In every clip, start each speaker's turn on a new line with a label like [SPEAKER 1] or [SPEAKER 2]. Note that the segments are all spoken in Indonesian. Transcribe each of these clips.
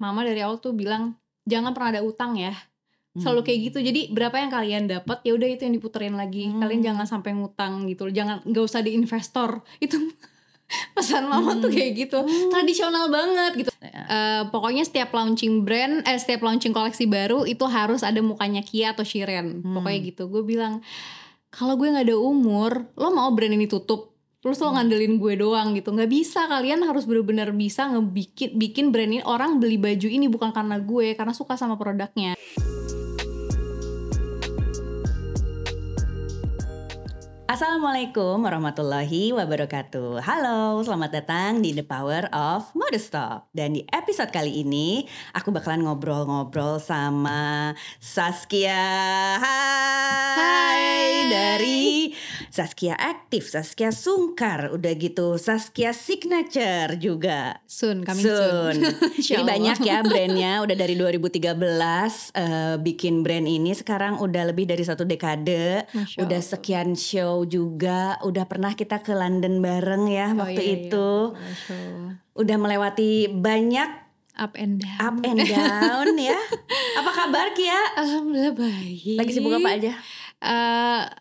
[SPEAKER 1] mama dari awal tuh bilang jangan pernah ada utang ya. Selalu kayak gitu. Jadi berapa yang kalian dapat ya udah itu yang diputerin lagi. Kalian jangan sampai ngutang gitu. Nggak usah di investor. Itu pesan mama tuh kayak gitu. Tradisional banget gitu. Pokoknya setiap launching setiap launching koleksi baru itu harus ada mukanya Kia atau Shiren. Pokoknya gitu. Gue bilang kalau gue nggak ada umur, lo mau brand ini tutup? Terus lo ngandelin gue doang gitu. Nggak bisa, kalian harus benar-benar bisa bikin brand ini. Orang beli baju ini bukan karena gue, karena suka sama produknya.
[SPEAKER 2] Assalamualaikum warahmatullahi wabarakatuh. Halo, selamat datang di The Power of Modestop. Dan di episode kali ini aku bakalan ngobrol-ngobrol sama Saskia. Hai. Dari Saskia Aktif, Saskia Sungkar, udah gitu Saskia Signature juga.
[SPEAKER 1] Coming soon.
[SPEAKER 2] Jadi banyak ya brandnya, udah dari 2013 bikin brand ini. Sekarang udah lebih dari 1 dekade. Udah sekian show juga, udah pernah kita ke London bareng ya waktu itu. Udah melewati banyak
[SPEAKER 1] up and
[SPEAKER 2] down ya. Apa kabar Kia?
[SPEAKER 1] Alhamdulillah baik.
[SPEAKER 2] Lagi sibuk apa aja?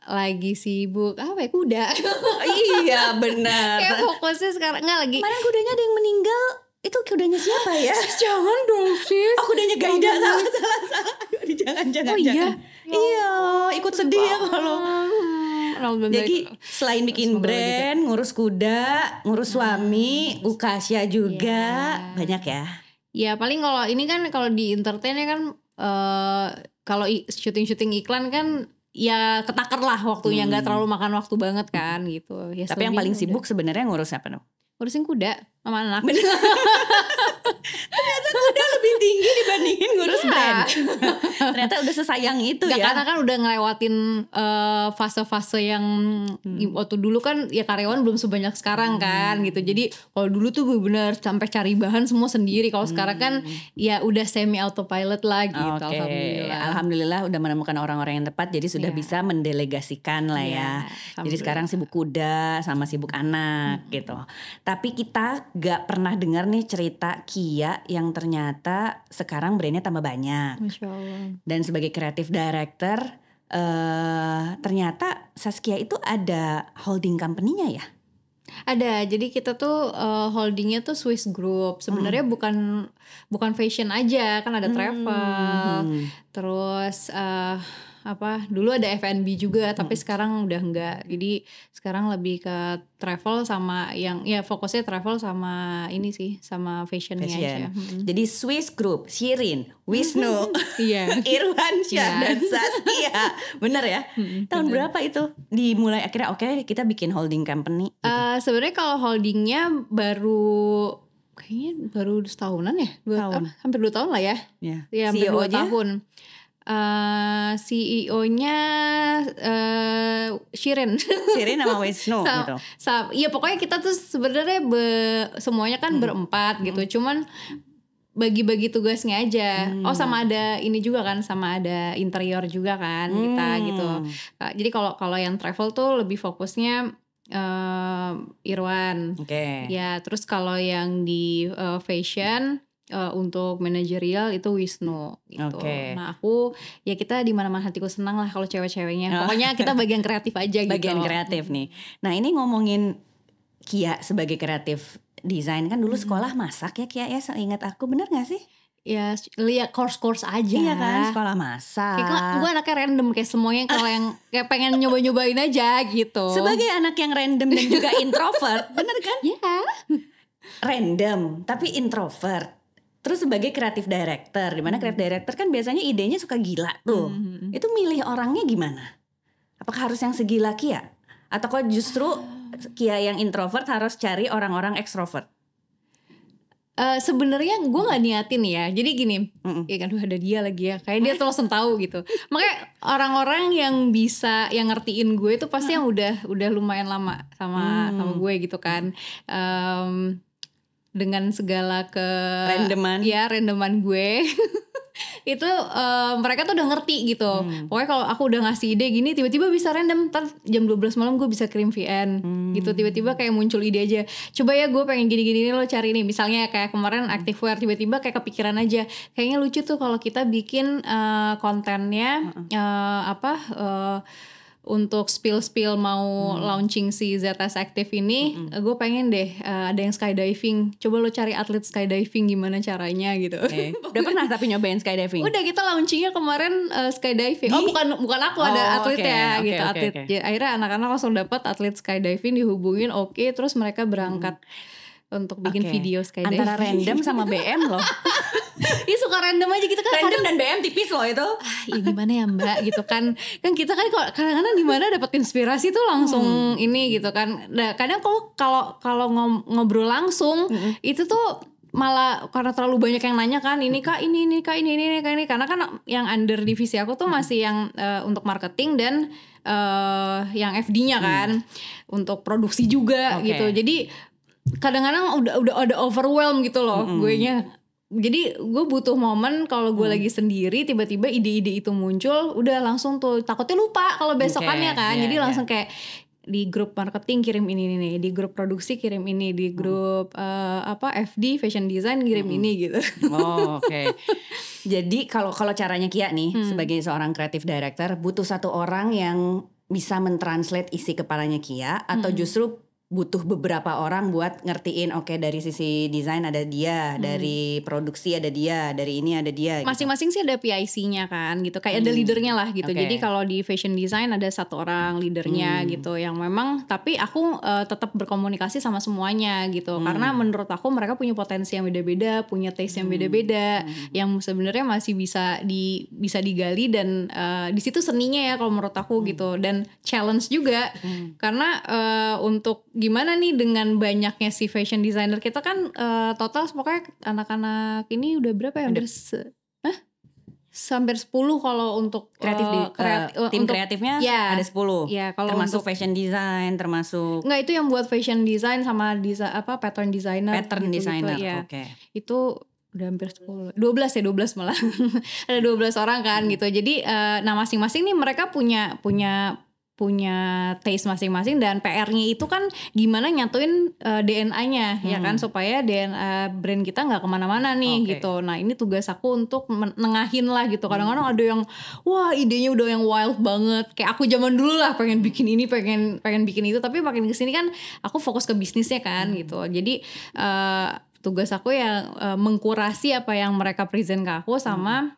[SPEAKER 1] Lagi sibuk apa ya, kuda.
[SPEAKER 2] Iya benar.
[SPEAKER 1] Kayak fokusnya sekarang nggak lagi.
[SPEAKER 2] Kemarin kudanya ada yang meninggal. Itu kudanya siapa ya?
[SPEAKER 1] Jangan dong sis.
[SPEAKER 2] Oh kudanya Gaida, salah. Jangan.
[SPEAKER 1] Oh iya?
[SPEAKER 2] Iya, ikut sedih ya kalau. Jadi selain bikin brand, ngurus kuda, ngurus suami, Ukasya juga, banyak ya.
[SPEAKER 1] Ya paling kalau ini kan kalau di entertainnya kan kalau syuting iklan kan ya ketaker lah waktunya, nggak terlalu makan waktu banget kan gitu. Ya,
[SPEAKER 2] tapi yang paling sibuk sebenarnya ngurus apa dong?
[SPEAKER 1] Ngurusin kuda sama anak.
[SPEAKER 2] Ternyata kuda lebih tinggi dibandingin ngurus brand. Ternyata udah sesayang itu ya.
[SPEAKER 1] Karena kan udah ngelewatin fase-fase yang waktu dulu kan ya karyawan belum sebanyak sekarang kan gitu. Jadi kalau dulu tuh bener sampai cari bahan semua sendiri. Kalau sekarang kan ya udah semi autopilot lah gitu.
[SPEAKER 2] Alhamdulillah udah menemukan orang-orang yang tepat. Jadi sudah bisa mendelegasikan lah ya. Jadi sekarang sibuk kuda sama sibuk anak gitu. Tapi kita gak pernah dengar nih cerita Kia yang ternyata sekarang brandnya tambah banyak.
[SPEAKER 1] Masya Allah.
[SPEAKER 2] Dan sebagai creative director ternyata Saskia itu ada holding company-nya ya?
[SPEAKER 1] Ada, jadi kita tuh holdingnya tuh Swiss Group. Sebenarnya bukan fashion aja, kan ada travel, terus dulu ada F&B juga, tapi sekarang udah enggak. Jadi sekarang lebih ke travel sama yang ya fokusnya travel sama ini sih, sama fashionnya aja.
[SPEAKER 2] Jadi Swiss Group, Shirin, Wisnu, Irwansyah dan Saskia, bener ya? Tahun berapa itu dimulai akhirnya kita bikin holding company? Gitu.
[SPEAKER 1] Sebenarnya kalau holdingnya kayaknya baru setahunan ya, hampir 2 tahun lah ya. Ya hampir 2 tahun. CEO-nya Shirin
[SPEAKER 2] sama Wisnu gitu.
[SPEAKER 1] Iya pokoknya kita tuh sebenarnya semuanya kan berempat gitu. Cuman bagi-bagi tugasnya aja. Sama ada ini juga kan, sama ada interior juga kan kita gitu. Jadi kalau yang travel tuh lebih fokusnya Irwan. Ya terus kalau yang di fashion untuk manajerial itu Wisnu gitu. Nah aku ya kita di mana-mana hatiku senang lah kalau cewek-ceweknya. Pokoknya kita bagian kreatif aja gitu.
[SPEAKER 2] Bagian kreatif nih. Nah ini ngomongin Kia sebagai kreatif design kan dulu sekolah masak ya Kia ya, seingat aku, bener gak sih?
[SPEAKER 1] Ya lihat course aja.
[SPEAKER 2] Iya kan, sekolah masak.
[SPEAKER 1] Gue anaknya random kayak semuanya, kalau yang kayak pengen nyobain aja gitu.
[SPEAKER 2] Sebagai anak yang random dan juga introvert, bener kan?
[SPEAKER 1] Iya.
[SPEAKER 2] Random tapi introvert. Terus sebagai creative director, dimana creative director kan biasanya idenya suka gila tuh. Itu milih orangnya gimana? Apakah harus yang segila Kia? Atau kok justru Kia yang introvert harus cari orang-orang ekstrovert?
[SPEAKER 1] Sebenarnya gue nggak niatin ya. Jadi gini, ya aduh ada dia lagi ya. Kayak dia tuh langsung tahu gitu. Makanya orang-orang yang bisa, yang ngertiin gue itu pasti yang udah lumayan lama sama gue gitu kan. Dengan segala randoman gue itu mereka tuh udah ngerti gitu. Pokoknya kalau aku udah ngasih ide gini, tiba-tiba bisa random, ntar jam 12 malam gue bisa kirim VN gitu. Tiba-tiba kayak muncul ide aja, coba ya gue pengen gini-gini nih, lo cari nih. Misalnya kayak kemarin activewear, tiba-tiba kayak kepikiran aja, kayaknya lucu tuh kalau kita bikin kontennya untuk spill mau launching si ZS Active ini, gue pengen deh ada yang skydiving. Coba lo cari atlet skydiving gimana caranya gitu.
[SPEAKER 2] Udah pernah tapi nyobain skydiving?
[SPEAKER 1] Udah, kita launchingnya kemarin skydiving. Oh bukan aku, ada atletnya gitu. Atlet. Akhirnya anak-anak langsung dapat atlet skydiving, dihubungin terus mereka berangkat untuk bikin video skydiving.
[SPEAKER 2] Antara random sama BM loh.
[SPEAKER 1] Iya, suka random aja gitu kan.
[SPEAKER 2] Random dan BM tipis loh itu.
[SPEAKER 1] Ya gimana ya Mbak gitu kan. Kan kita kan kadang-kadang di mana dapat inspirasi tuh langsung ini gitu kan. Nah, kadang kalau ngobrol langsung itu tuh malah karena terlalu banyak yang nanya kan, ini kak ini kak ini karena kan yang under divisi aku tuh masih yang untuk marketing dan yang FD-nya kan, untuk produksi juga gitu. Jadi kadang-kadang udah ada overwhelm gitu loh guenya. Jadi gue butuh momen kalau gue lagi sendiri, tiba-tiba ide-ide itu muncul, udah langsung tuh takutnya lupa kalau besokannya kan. Jadi langsung kayak di grup marketing kirim ini nih, di grup produksi kirim ini, di grup FD fashion design kirim ini gitu.
[SPEAKER 2] Jadi kalau caranya Kia nih sebagai seorang creative director, butuh satu orang yang bisa mentranslate isi kepalanya Kia, atau justru butuh beberapa orang buat ngertiin, oke, dari sisi desain ada dia, dari produksi ada dia, dari ini ada dia.
[SPEAKER 1] Masing-masing sih ada PIC-nya kan gitu, kayak ada leadernya lah gitu. Jadi kalau di fashion design ada satu orang leadernya gitu, yang memang tapi aku tetap berkomunikasi sama semuanya gitu, karena menurut aku mereka punya potensi yang beda-beda, punya taste yang beda-beda, yang sebenarnya masih bisa digali, dan di situ seninya ya kalau menurut aku gitu, dan challenge juga karena untuk gimana nih dengan banyaknya si fashion designer kita kan, total pokoknya anak-anak ini udah berapa ya, hampir 10 kalau untuk
[SPEAKER 2] tim kreatifnya ada 10 ya, kalau termasuk untuk fashion design, termasuk
[SPEAKER 1] enggak, itu yang buat fashion design sama pattern designer
[SPEAKER 2] ya.
[SPEAKER 1] Itu udah hampir 10, 12 malah ada 12 orang kan gitu. Jadi nah masing-masing nih mereka punya taste masing-masing, dan PR-nya itu kan gimana nyatuin DNA-nya ya kan, supaya DNA brand kita nggak kemana-mana nih gitu. Nah ini tugas aku untuk nengahin lah gitu. Kadang-kadang ada yang wah idenya udah yang wild banget, kayak aku zaman dulu lah pengen bikin ini, pengen bikin itu, tapi makin kesini kan aku fokus ke bisnisnya kan gitu. Jadi tugas aku yang mengkurasi apa yang mereka present ke aku, sama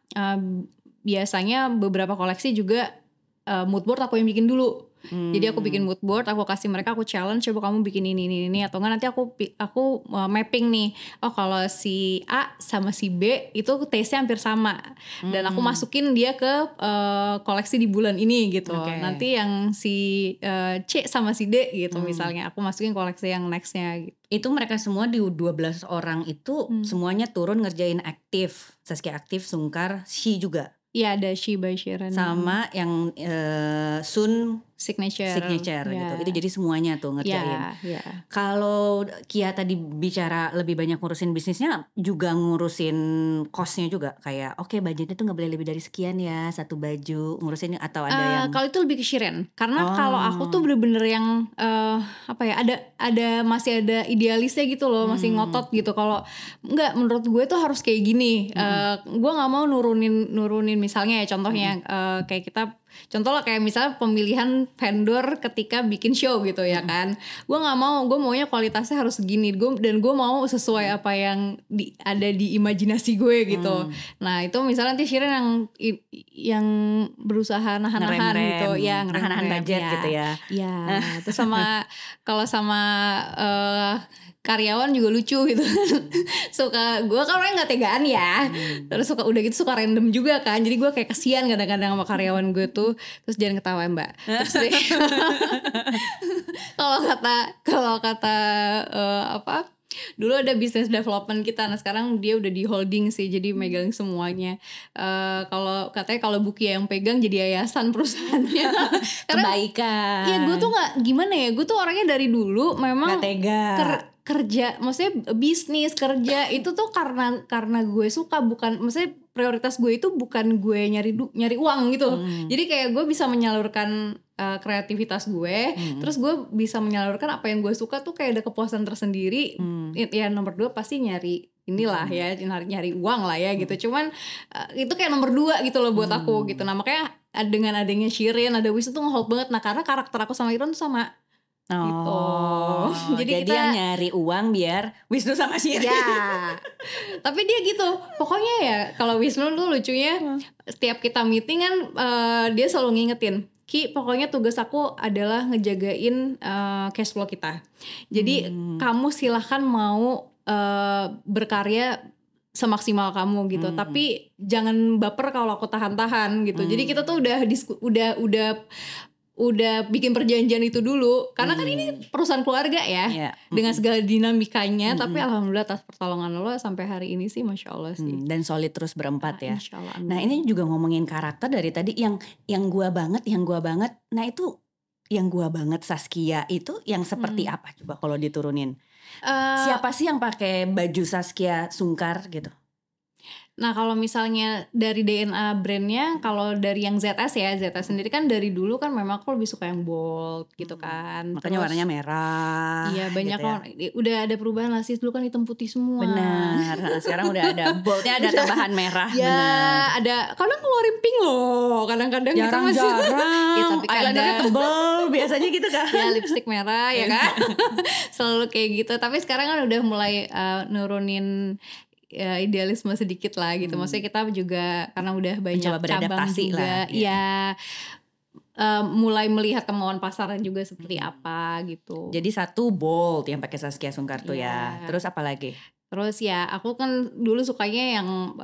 [SPEAKER 1] biasanya beberapa koleksi juga mood board aku yang bikin dulu. Jadi aku bikin mood board, aku kasih mereka, aku challenge, coba kamu bikin ini atau enggak nanti aku mapping nih, kalau si A sama si B itu taste-nya hampir sama, dan aku masukin dia ke koleksi di bulan ini gitu. Nanti yang si C sama si D gitu misalnya aku masukin koleksi yang next-nya gitu.
[SPEAKER 2] Itu mereka semua di 12 orang itu semuanya turun ngerjain aktif, Saskia aktif, Sungkar, She juga.
[SPEAKER 1] Iya, ada She by Sharon.
[SPEAKER 2] Sama yang Sun
[SPEAKER 1] signature
[SPEAKER 2] gitu. Itu jadi semuanya tuh ngerjain. Kalau Kia tadi bicara lebih banyak ngurusin bisnisnya, juga ngurusin costnya juga, kayak budgetnya tuh nggak boleh lebih dari sekian ya satu baju, ngurusin atau ada yang
[SPEAKER 1] kalau itu lebih ke Shiren, karena kalau aku tuh bener-bener yang masih ada idealisnya gitu loh, masih ngotot gitu. Kalau nggak, menurut gue tuh harus kayak gini. Gue nggak mau nurunin misalnya ya contohnya kayak kita contoh lah kayak misalnya pemilihan vendor ketika bikin show gitu ya kan, gue nggak mau, gue maunya kualitasnya harus segini, dan gue mau sesuai apa yang ada di imajinasi gue gitu. Nah itu misalnya nanti Shiren yang berusaha nahan-nahan gitu ya,
[SPEAKER 2] nahan budget gitu ya.
[SPEAKER 1] Terus kalau sama karyawan juga lucu gitu. Gue kan orangnya nggak tegaan ya, terus udah gitu suka random juga kan, jadi gue kayak kesian kadang-kadang sama karyawan gue tuh. Terus jangan ketawa Mbak. Terus kalau kata dulu ada business development kita, nah sekarang dia udah di holding sih, jadi megang semuanya. Kalau katanya kalau Bukia yang pegang jadi yayasan perusahaannya.
[SPEAKER 2] Kebaikan.
[SPEAKER 1] Iya, gue tuh nggak gimana ya, gue tuh orangnya dari dulu memang
[SPEAKER 2] nggak tega.
[SPEAKER 1] kerja, maksudnya bisnis kerja itu tuh karena gue suka, bukan maksudnya prioritas gue itu bukan gue nyari uang gitu. Jadi kayak gue bisa menyalurkan kreativitas gue, terus gue bisa menyalurkan apa yang gue suka tuh kayak ada kepuasan tersendiri. Ya nomor 2 pasti nyari inilah ya, nyari uang lah ya gitu. Cuman itu kayak nomor 2 gitu loh buat aku gitu. Nah makanya dengan adanya Shirin, ada Wisnu tuh nge-hold banget. Nah karena karakter aku sama Iron tuh sama. Gitu.
[SPEAKER 2] Jadi dia nyari uang biar Wisnu sama Shirin.
[SPEAKER 1] Ya. Tapi dia gitu. Pokoknya ya kalau Wisnu tuh lucunya setiap kita meeting kan dia selalu ngingetin, Ki, pokoknya tugas aku adalah ngejagain cash flow kita. Jadi kamu silahkan mau berkarya semaksimal kamu gitu. Tapi jangan baper kalau aku tahan-tahan gitu. Jadi kita tuh udah bikin perjanjian itu dulu karena kan ini perusahaan keluarga ya, dengan segala dinamikanya. Tapi alhamdulillah atas pertolongan lo sampai hari ini sih masya Allah sih,
[SPEAKER 2] dan solid terus berempat ya.
[SPEAKER 1] Insyaallah.
[SPEAKER 2] Nah ini juga ngomongin karakter dari tadi yang gua banget. Nah itu yang gua banget Saskia itu yang seperti apa coba kalau diturunin? Siapa sih yang pakai baju Saskia Sungkar gitu?
[SPEAKER 1] Nah kalau misalnya dari DNA brandnya, kalau dari yang ZS ya, ZS sendiri kan dari dulu kan memang aku lebih suka yang bold gitu kan.
[SPEAKER 2] Makanya warnanya merah.
[SPEAKER 1] Iya banyak
[SPEAKER 2] gitu ya.
[SPEAKER 1] Udah ada perubahan lah sih, dulu kan hitam putih semua.
[SPEAKER 2] Benar, sekarang udah ada boldnya, ada tambahan merah.
[SPEAKER 1] Ya
[SPEAKER 2] benar.
[SPEAKER 1] ada, kadang ngeluarin pink loh, kadang-kadang kita masih
[SPEAKER 2] jarang.
[SPEAKER 1] tapi
[SPEAKER 2] eyelinernya tebel biasanya gitu kan.
[SPEAKER 1] Ya lipstick merah ya kan. Selalu kayak gitu. Tapi sekarang kan udah mulai nurunin idealisme sedikit lah gitu. Maksudnya kita juga karena udah banyak cabang juga lah, ya mulai melihat kemauan pasarnya juga seperti apa gitu.
[SPEAKER 2] Jadi satu bold yang pakai Saskia Sungkar tuh ya. Terus apa lagi?
[SPEAKER 1] Terus ya aku kan dulu sukanya yang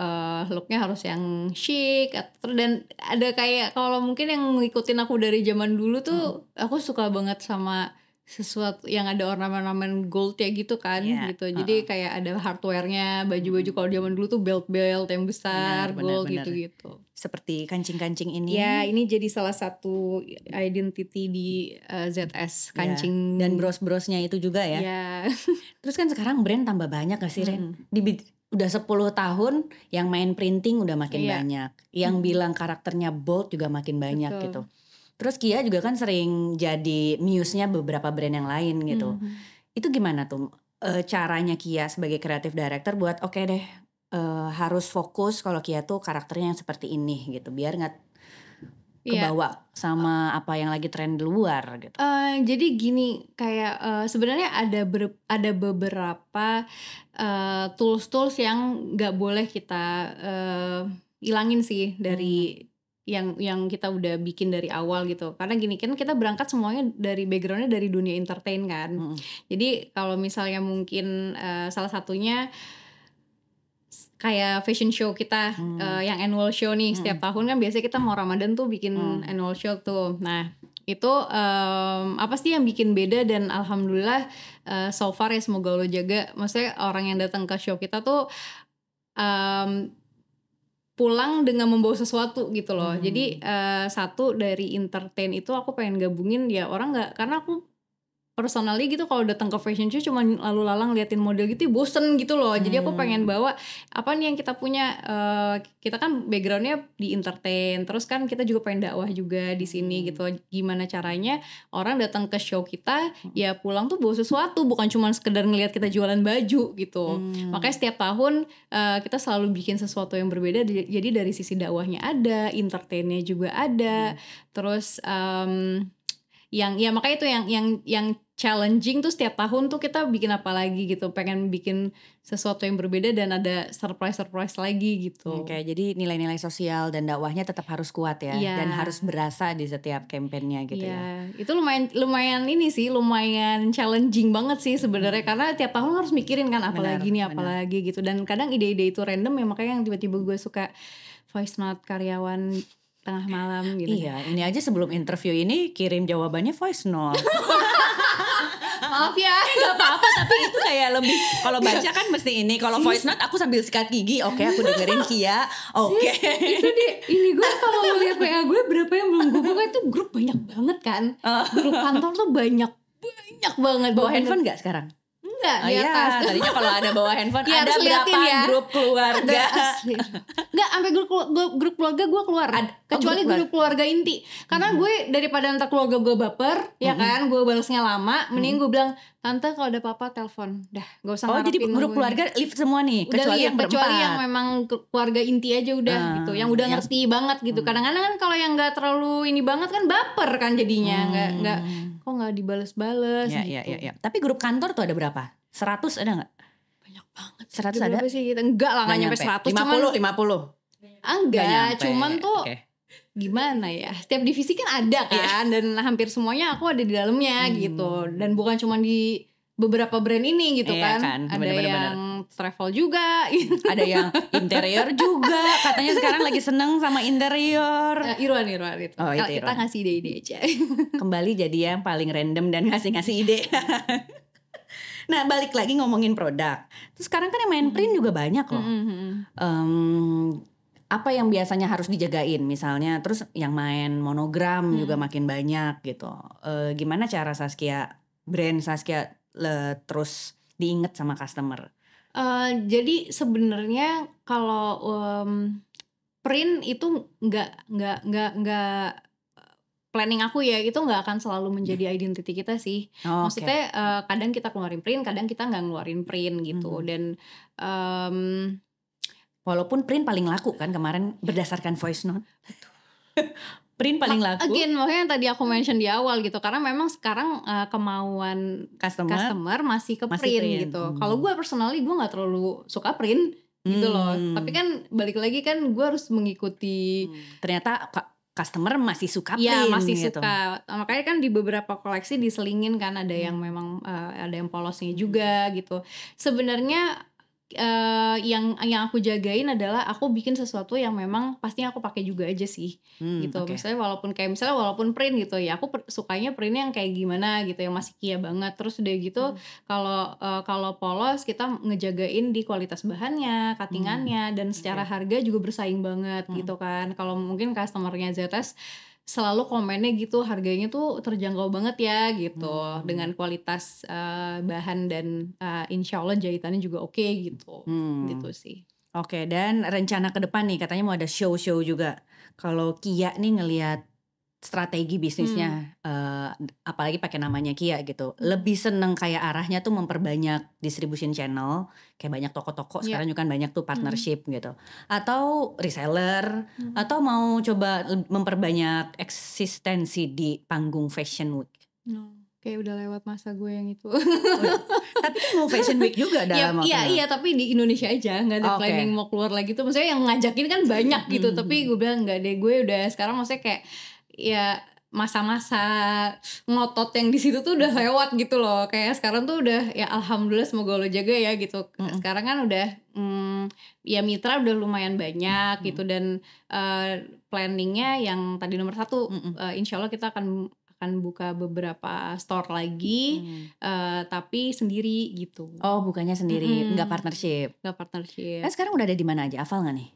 [SPEAKER 1] looknya harus yang chic, dan ada kayak kalau mungkin yang ngikutin aku dari zaman dulu tuh aku suka banget sama sesuatu yang ada ornamen-ornamen gold ya gitu kan, gitu. Jadi kayak ada hardware-nya, baju-baju kalau zaman dulu tuh belt-belt yang besar, gold gitu-gitu.
[SPEAKER 2] Seperti kancing-kancing ini.
[SPEAKER 1] Ya, ini jadi salah satu identity di ZS, kancing.
[SPEAKER 2] Dan bros-brosnya itu juga ya. Terus kan sekarang brand tambah banyak gak sih Ren? Udah 10 tahun yang main printing udah makin banyak. Yang bilang karakternya bold juga makin banyak gitu. Terus Kia juga kan sering jadi muse-nya beberapa brand yang lain gitu. Itu gimana tuh caranya Kia sebagai creative director buat oke deh harus fokus kalau Kia tuh karakternya yang seperti ini gitu, biar gak kebawa sama apa yang lagi tren di luar gitu.
[SPEAKER 1] Jadi gini, kayak sebenarnya ada beberapa tools yang gak boleh kita ilangin sih dari yang kita udah bikin dari awal gitu. Karena gini kan kita berangkat semuanya dari backgroundnya dari dunia entertain kan. Jadi kalau misalnya mungkin salah satunya kayak fashion show kita yang annual show nih, setiap tahun kan biasanya kita mau Ramadan tuh bikin annual show tuh. Nah itu apa sih yang bikin beda, dan alhamdulillah so far ya semoga Allah jaga, maksudnya orang yang datang ke show kita tuh pulang dengan membawa sesuatu gitu loh. Jadi satu dari entertain itu aku pengen gabungin ya orang nggak, karena aku personally gitu kalau datang ke fashion show cuma lalu lalang liatin model gitu bosen gitu loh. Jadi aku pengen bawa apa nih yang kita punya, kita kan backgroundnya di entertain, terus kan kita juga pengen dakwah juga di sini gitu. Gimana caranya orang datang ke show kita ya pulang tuh bawa sesuatu, bukan cuma sekedar ngelihat kita jualan baju gitu. Makanya setiap tahun kita selalu bikin sesuatu yang berbeda. Jadi dari sisi dakwahnya ada, entertainnya juga ada, terus yang ya makanya itu yang challenging tuh setiap tahun tuh kita bikin apa lagi gitu, pengen bikin sesuatu yang berbeda dan ada surprise lagi gitu.
[SPEAKER 2] Oke, jadi nilai-nilai sosial dan dakwahnya tetap harus kuat ya, dan harus berasa di setiap kampanyenya gitu ya.
[SPEAKER 1] Itu lumayan ini sih, lumayan challenging banget sih sebenarnya, karena tiap tahun harus mikirin kan apalagi gitu, dan kadang ide-ide itu random ya, makanya yang tiba-tiba gue suka voice note karyawan tengah malam gitu.
[SPEAKER 2] Iya, ini aja sebelum interview ini kirim jawabannya voice note.
[SPEAKER 1] Maaf ya.
[SPEAKER 2] Gak apa-apa, tapi itu kayak lebih, kalau baca kan mesti ini, kalau voice note aku sambil sikat gigi, oke, aku dengerin Kia, oke.
[SPEAKER 1] Itu ini gue kalau lihat WA gue berapa yang belum gue buka, itu grup banyak banget kan. Grup kantor tuh banyak banget.
[SPEAKER 2] Bawa handphone gak sekarang?
[SPEAKER 1] nggak di
[SPEAKER 2] Iya,
[SPEAKER 1] atas.
[SPEAKER 2] tadinya kalau ada bawa handphone
[SPEAKER 1] Ya,
[SPEAKER 2] ada
[SPEAKER 1] harus liatin
[SPEAKER 2] berapa
[SPEAKER 1] ya.
[SPEAKER 2] grup keluarga.
[SPEAKER 1] Asli. Nggak, sampai grup keluarga gue keluar. Kecuali
[SPEAKER 2] grup
[SPEAKER 1] grup keluarga inti. Karena gue daripada ntar keluarga gue baper, ya kan, gue balasnya lama, mending gue bilang, tante kalau ada apa-apa telepon. Dah, gak usah
[SPEAKER 2] Oh, jadi
[SPEAKER 1] ngarepin
[SPEAKER 2] grup
[SPEAKER 1] gue.
[SPEAKER 2] keluarga live semua nih,
[SPEAKER 1] Udah
[SPEAKER 2] kecuali
[SPEAKER 1] liat,
[SPEAKER 2] yang berempat.
[SPEAKER 1] kecuali yang memang keluarga inti aja udah gitu, yang udah ngerti banget gitu. Kadang-kadang kan kalau yang nggak terlalu ini banget kan baper kan jadinya, nggak kok nggak dibales-bales
[SPEAKER 2] Ya,
[SPEAKER 1] gitu.
[SPEAKER 2] ya. Tapi grup kantor tuh ada berapa? 100 ada nggak?
[SPEAKER 1] Banyak banget.
[SPEAKER 2] 100 ada?
[SPEAKER 1] Berapa sih kita? Enggak lah, nggak nyampe 100.
[SPEAKER 2] 50.
[SPEAKER 1] Enggak, cuman tuh
[SPEAKER 2] Oke.
[SPEAKER 1] gimana ya, setiap divisi kan ada kan, dan hampir semuanya aku ada di dalamnya gitu, dan bukan cuma di beberapa brand ini gitu
[SPEAKER 2] Iya
[SPEAKER 1] kan. Ada
[SPEAKER 2] bener.
[SPEAKER 1] yang travel juga gitu.
[SPEAKER 2] Ada yang interior juga, katanya sekarang lagi seneng sama interior.
[SPEAKER 1] Irwan itu.
[SPEAKER 2] Oh, itu
[SPEAKER 1] Kita
[SPEAKER 2] Irwan.
[SPEAKER 1] ngasih ide-ide aja.
[SPEAKER 2] Kembali jadi yang paling random dan ngasih ide. Nah, balik lagi ngomongin produk. Terus sekarang kan yang main print juga banyak loh. Apa yang biasanya harus dijagain misalnya, terus yang main monogram juga makin banyak gitu. Gimana cara brand Saskia terus diinget sama customer?
[SPEAKER 1] Jadi sebenarnya kalau print itu nggak planning aku ya, itu nggak akan selalu menjadi identity kita sih.
[SPEAKER 2] Oh,
[SPEAKER 1] Maksudnya kadang kita keluarin print, kadang kita nggak ngeluarin print gitu. Dan
[SPEAKER 2] walaupun print paling laku kan kemarin berdasarkan voice note. Print paling laku.
[SPEAKER 1] Again, makanya yang tadi aku mention di awal gitu, karena memang sekarang kemauan customer masih ke print gitu. Kalau gue personally gue nggak terlalu suka print gitu loh. Tapi kan balik lagi kan gue harus mengikuti.
[SPEAKER 2] Ternyata customer masih suka print.
[SPEAKER 1] Ya masih
[SPEAKER 2] gitu.
[SPEAKER 1] suka. Makanya kan di beberapa koleksi diselingin kan, ada yang memang ada yang polosnya juga gitu. Sebenarnya yang aku jagain adalah aku bikin sesuatu yang memang pastinya aku pakai juga aja sih gitu. Misalnya walaupun print gitu ya, aku sukanya printnya yang kayak gimana gitu, yang masih Kia banget. Terus udah gitu kalau polos kita ngejagain di kualitas bahannya, cuttingannya, dan secara harga juga bersaing banget gitu kan. Kalau mungkin customernya ZS selalu komennya gitu, harganya tuh terjangkau banget ya gitu, dengan kualitas bahan dan insya Allah jahitannya juga oke gitu. Gitu sih.
[SPEAKER 2] Oke, dan rencana ke depan nih katanya mau ada show-show juga. Kalau Kia nih ngelihat strategi bisnisnya, apalagi pakai namanya Kia gitu, lebih seneng kayak arahnya tuh memperbanyak distribution channel, kayak banyak toko-toko sekarang juga kan banyak tuh partnership gitu, atau reseller, atau mau coba memperbanyak eksistensi di panggung fashion week.
[SPEAKER 1] Kayak udah lewat masa gue yang itu.
[SPEAKER 2] Tapi kan mau fashion week juga dalam waktu.
[SPEAKER 1] Iya, tapi di Indonesia aja, nggak ada planning mau keluar lagi tuh. Maksudnya yang ngajakin kan banyak gitu, tapi gue bilang nggak deh, gue udah sekarang maksudnya kayak ya masa-masa ngotot yang di situ tuh udah lewat gitu loh. Kayak sekarang tuh udah ya alhamdulillah, semoga lo jaga ya gitu. Sekarang kan udah ya mitra udah lumayan banyak gitu, dan planningnya yang tadi nomor 1 insya Allah kita akan buka beberapa store lagi, tapi sendiri gitu.
[SPEAKER 2] Oh, bukannya sendiri, nggak partnership.
[SPEAKER 1] Nggak partnership.
[SPEAKER 2] Nah, sekarang udah ada di mana aja? Hafal nggak nih?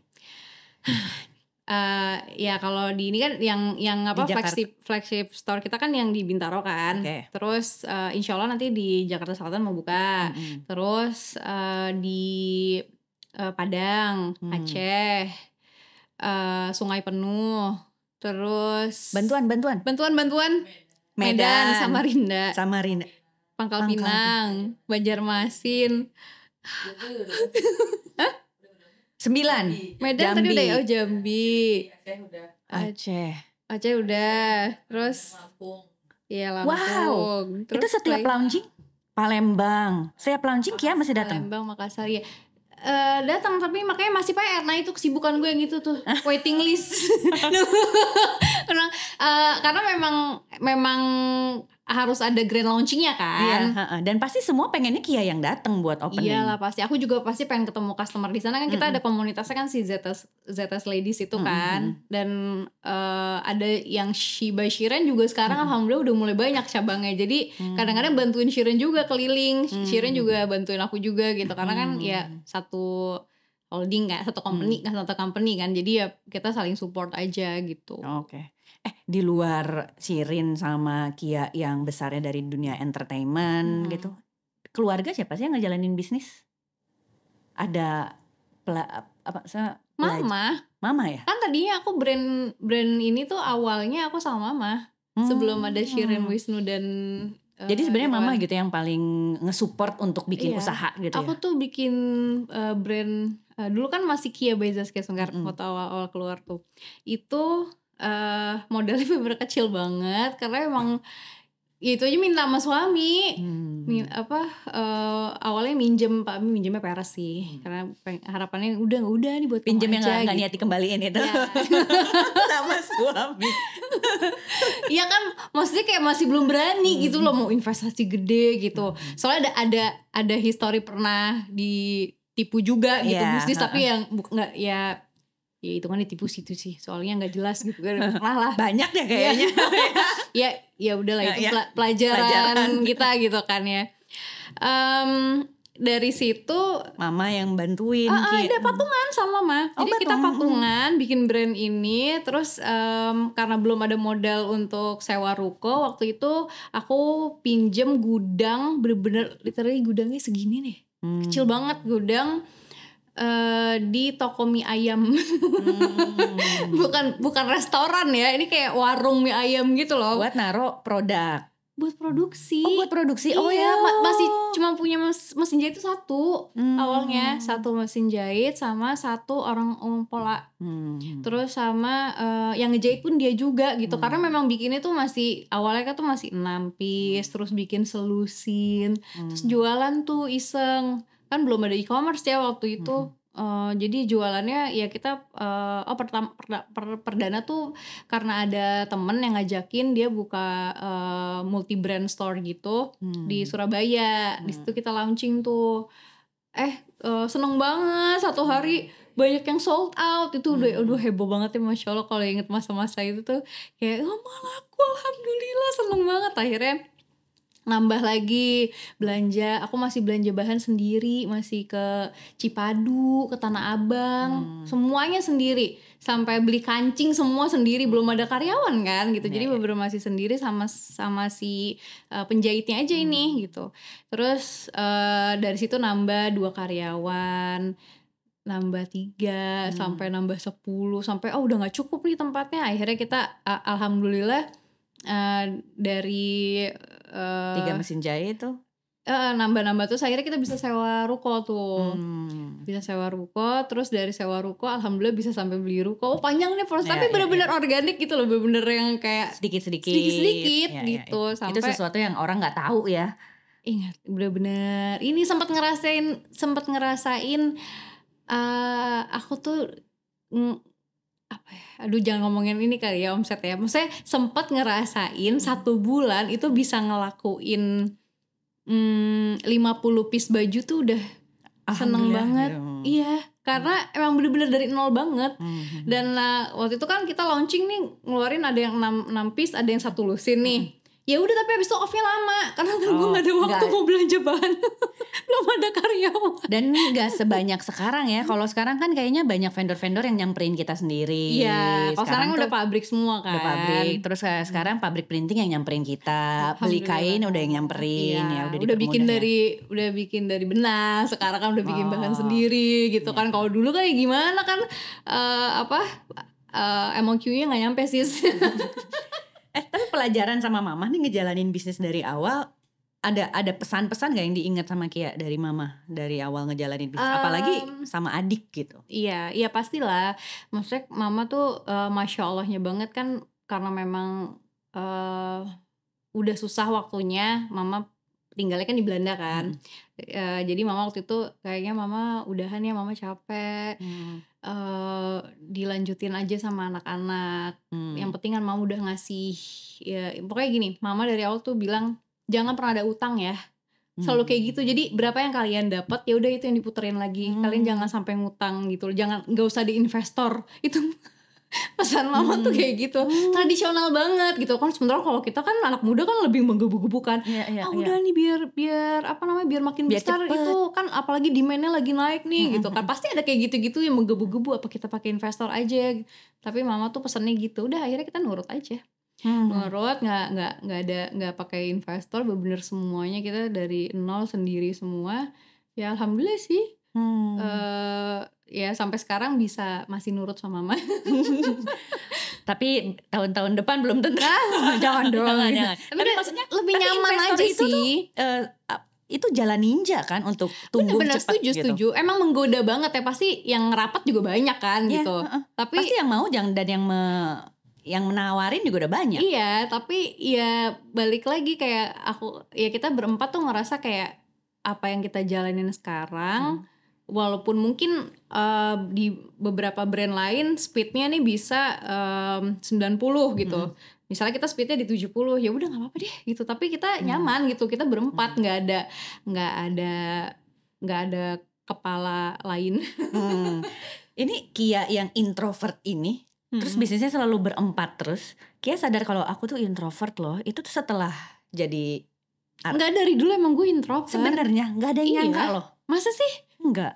[SPEAKER 1] Ya kalau di ini kan yang apa flagship store kita kan yang di Bintaro kan. Terus insya Allah nanti di Jakarta Selatan mau buka. Terus di Padang, Aceh, Sungai Penuh. Terus
[SPEAKER 2] bantuan
[SPEAKER 1] Medan, Samarinda, Pangkal Pinang, Banjarmasin.
[SPEAKER 2] 9.
[SPEAKER 1] Medan
[SPEAKER 2] Jambi.
[SPEAKER 1] tadi udah ya, Jambi. Aceh udah. Terus Lampung.
[SPEAKER 2] Wow. Terus itu setiap launching Palembang. Setiap launching Kia masih datang.
[SPEAKER 1] Palembang, Makassar ya. Datang, tapi makanya masih PR. Nah itu kesibukan gue yang itu tuh, waiting list. Karena memang harus ada grand launchingnya kan.
[SPEAKER 2] Iya, dan pasti semua pengennya Kia yang datang buat opening.
[SPEAKER 1] Iyalah pasti. Aku juga pasti pengen ketemu customer di sana kan. Kita ada komunitasnya kan, si ZS Ladies itu kan. Dan ada yang Shiba Shiren juga sekarang alhamdulillah udah mulai banyak cabangnya. Jadi kadang-kadang bantuin Shiren juga keliling. Shiren juga bantuin aku juga gitu. Karena kan ya satu holding kan, satu company kan. Jadi ya kita saling support aja gitu.
[SPEAKER 2] Oke. Di luar Shirin sama Kia yang besarnya dari dunia entertainment gitu, keluarga siapa sih yang ngejalanin bisnis? Ada Mama ya?
[SPEAKER 1] Kan tadinya aku brand ini tuh awalnya aku sama mama. Sebelum ada Shirin, Wisnu dan
[SPEAKER 2] jadi sebenarnya mama
[SPEAKER 1] Irwan.
[SPEAKER 2] gitu yang paling nge-support untuk bikin usaha gitu
[SPEAKER 1] Aku tuh bikin brand dulu kan masih Kia by Zaskia Sungkar waktu awal-awal keluar tuh. Itu modalnya bener kecil banget karena emang ya itu aja minta sama suami. Awalnya minjemnya peres sih. Karena harapannya udah nih buat
[SPEAKER 2] pinjem
[SPEAKER 1] kamu
[SPEAKER 2] yang
[SPEAKER 1] aja
[SPEAKER 2] nggak
[SPEAKER 1] gitu.
[SPEAKER 2] niat dikembaliin itu sama suami.
[SPEAKER 1] Iya kan, maksudnya kayak masih belum berani gitu loh mau investasi gede gitu. Soalnya ada histori pernah ditipu juga gitu bisnis tapi yang nggak ya itu kan ditipu situ sih, soalnya nggak jelas gitu kan. Pernah lah
[SPEAKER 2] banyak deh kayaknya.
[SPEAKER 1] ya udahlah itu pelajaran kita gitu kan ya. Dari situ
[SPEAKER 2] mama yang bantuin
[SPEAKER 1] ada patungan sama mama. Jadi kita patungan bikin brand ini. Terus karena belum ada modal untuk sewa ruko, waktu itu aku pinjem gudang, bener-bener literally gudangnya segini nih, kecil banget gudang di toko mie ayam. bukan restoran ya, ini kayak warung mie ayam gitu loh.
[SPEAKER 2] Buat naruh produk,
[SPEAKER 1] buat produksi.
[SPEAKER 2] buat produksi.
[SPEAKER 1] Iya, masih cuma punya mesin jahit itu satu. Awalnya satu mesin jahit sama satu orang pola. Terus sama yang ngejahit pun dia juga gitu. Karena memang bikinnya tuh masih awalnya kan tuh masih 6 piece, terus bikin selusin, terus jualan tuh iseng. Kan belum ada e-commerce ya waktu itu. Jadi jualannya ya kita perdana tuh karena ada temen yang ngajakin dia buka multi brand store gitu di Surabaya. Di situ kita launching tuh. Seneng banget, satu hari banyak yang sold out. Itu udah heboh banget ya, Masya Allah. Kalau inget masa-masa itu tuh kayak malah aku alhamdulillah seneng banget. Akhirnya nambah lagi belanja, aku masih belanja bahan sendiri, masih ke Cipadu, ke Tanah Abang, semuanya sendiri, sampai beli kancing semua sendiri, belum ada karyawan kan gitu. Jadi beberapa masih sendiri sama si penjahitnya aja ini gitu. Terus dari situ nambah 2 karyawan, nambah 3 sampai nambah 10, sampai udah nggak cukup nih tempatnya. Akhirnya kita alhamdulillah dari
[SPEAKER 2] 3 mesin jahit tuh
[SPEAKER 1] nambah-nambah terus akhirnya kita bisa sewa ruko tuh. Bisa sewa ruko, terus dari sewa ruko alhamdulillah bisa sampai beli ruko. Panjang nih proses, tapi bener-bener organik gitu loh, bener-bener yang kayak sedikit gitu. Sampai
[SPEAKER 2] itu sesuatu yang orang nggak tahu ya.
[SPEAKER 1] Ingat, bener-bener ini sempat ngerasain aku tuh aduh jangan ngomongin ini kali ya omset ya. Maksudnya sempat ngerasain 1 bulan itu bisa ngelakuin 50 piece baju tuh udah seneng banget. Iya, karena emang bener-bener dari nol banget. Dan waktu itu kan kita launching nih, ngeluarin ada yang 6 piece, ada yang 1 lusin nih. Ya udah, tapi abis itu off-nya lama karena gue gak ada waktu mau belanja bahan. Belum ada karyawan.
[SPEAKER 2] Dan gak sebanyak sekarang ya. Kalau sekarang kan kayaknya banyak vendor-vendor yang nyamperin kita sendiri.
[SPEAKER 1] Iya, kalau sekarang udah pabrik semua kan.
[SPEAKER 2] Udah pabrik. Terus sekarang pabrik printing yang nyamperin kita. Beli kain udah yang nyamperin.
[SPEAKER 1] Iya,
[SPEAKER 2] ya
[SPEAKER 1] udah bikin dari benang. Sekarang kan udah bikin bahan sendiri gitu kan. Kalau dulu kan ya gimana kan MOQ-nya gak nyampe sih.
[SPEAKER 2] Tapi pelajaran sama mama nih ngejalanin bisnis dari awal, ada pesan-pesan gak yang diingat sama Kia dari mama dari awal ngejalanin bisnis, apalagi sama adik gitu?
[SPEAKER 1] Iya pastilah. Maksudnya mama tuh Masya Allahnya banget kan, karena memang udah susah waktunya. Mama tinggalnya kan di Belanda kan. Jadi mama waktu itu kayaknya mama udahan ya, mama capek. Dilanjutin aja sama anak-anak. Yang penting kan mama udah ngasih ya, pokoknya gini, mama dari awal tuh bilang jangan pernah ada utang ya. Selalu kayak gitu. Jadi berapa yang kalian dapat ya udah itu yang diputerin lagi. Kalian jangan sampai ngutang gitu. Nggak usah di investor. Itu pesan mama tuh kayak gitu. Tradisional banget gitu kan. Sementara kalau kita kan anak muda kan lebih menggebu-gebu kan. Udah nih biar biar makin besar cepet. Itu kan apalagi demandnya lagi naik nih gitu kan. Pasti ada kayak gitu-gitu yang menggebu-gebu, apa kita pakai investor aja. Tapi mama tuh pesannya gitu. Udah akhirnya kita nurut aja. nurut, nggak pakai investor, bener-bener semuanya kita dari nol sendiri semua. Ya alhamdulillah sih. Ya sampai sekarang masih nurut sama mama.
[SPEAKER 2] Tapi tahun-tahun depan belum tentu.
[SPEAKER 1] Jangan dong.
[SPEAKER 2] Jangan. Tapi maksudnya
[SPEAKER 1] lebih nyaman aja
[SPEAKER 2] itu
[SPEAKER 1] sih.
[SPEAKER 2] Itu jalan ninja kan untuk tumbuh
[SPEAKER 1] Bener-bener
[SPEAKER 2] cepat gitu.
[SPEAKER 1] setuju. Emang menggoda banget ya, pasti yang rapat juga banyak kan gitu. Tapi
[SPEAKER 2] pasti yang mau dan yang menawarin juga udah banyak.
[SPEAKER 1] Iya, tapi ya balik lagi kayak kita berempat tuh ngerasa kayak apa yang kita jalanin sekarang, walaupun mungkin di beberapa brand lain speednya nih bisa 90 gitu. Misalnya kita speednya di 70, ya udah nggak apa-apa deh gitu. Tapi kita nyaman gitu, kita berempat, nggak ada kepala lain.
[SPEAKER 2] Ini Kia yang introvert ini, terus bisnisnya selalu berempat terus. Kia sadar kalau aku tuh introvert loh. Itu tuh setelah jadi
[SPEAKER 1] Nggak, dari dulu emang gue introvert.
[SPEAKER 2] Sebenarnya nggak ada yang nyangka loh.
[SPEAKER 1] Masa sih?
[SPEAKER 2] Nggak,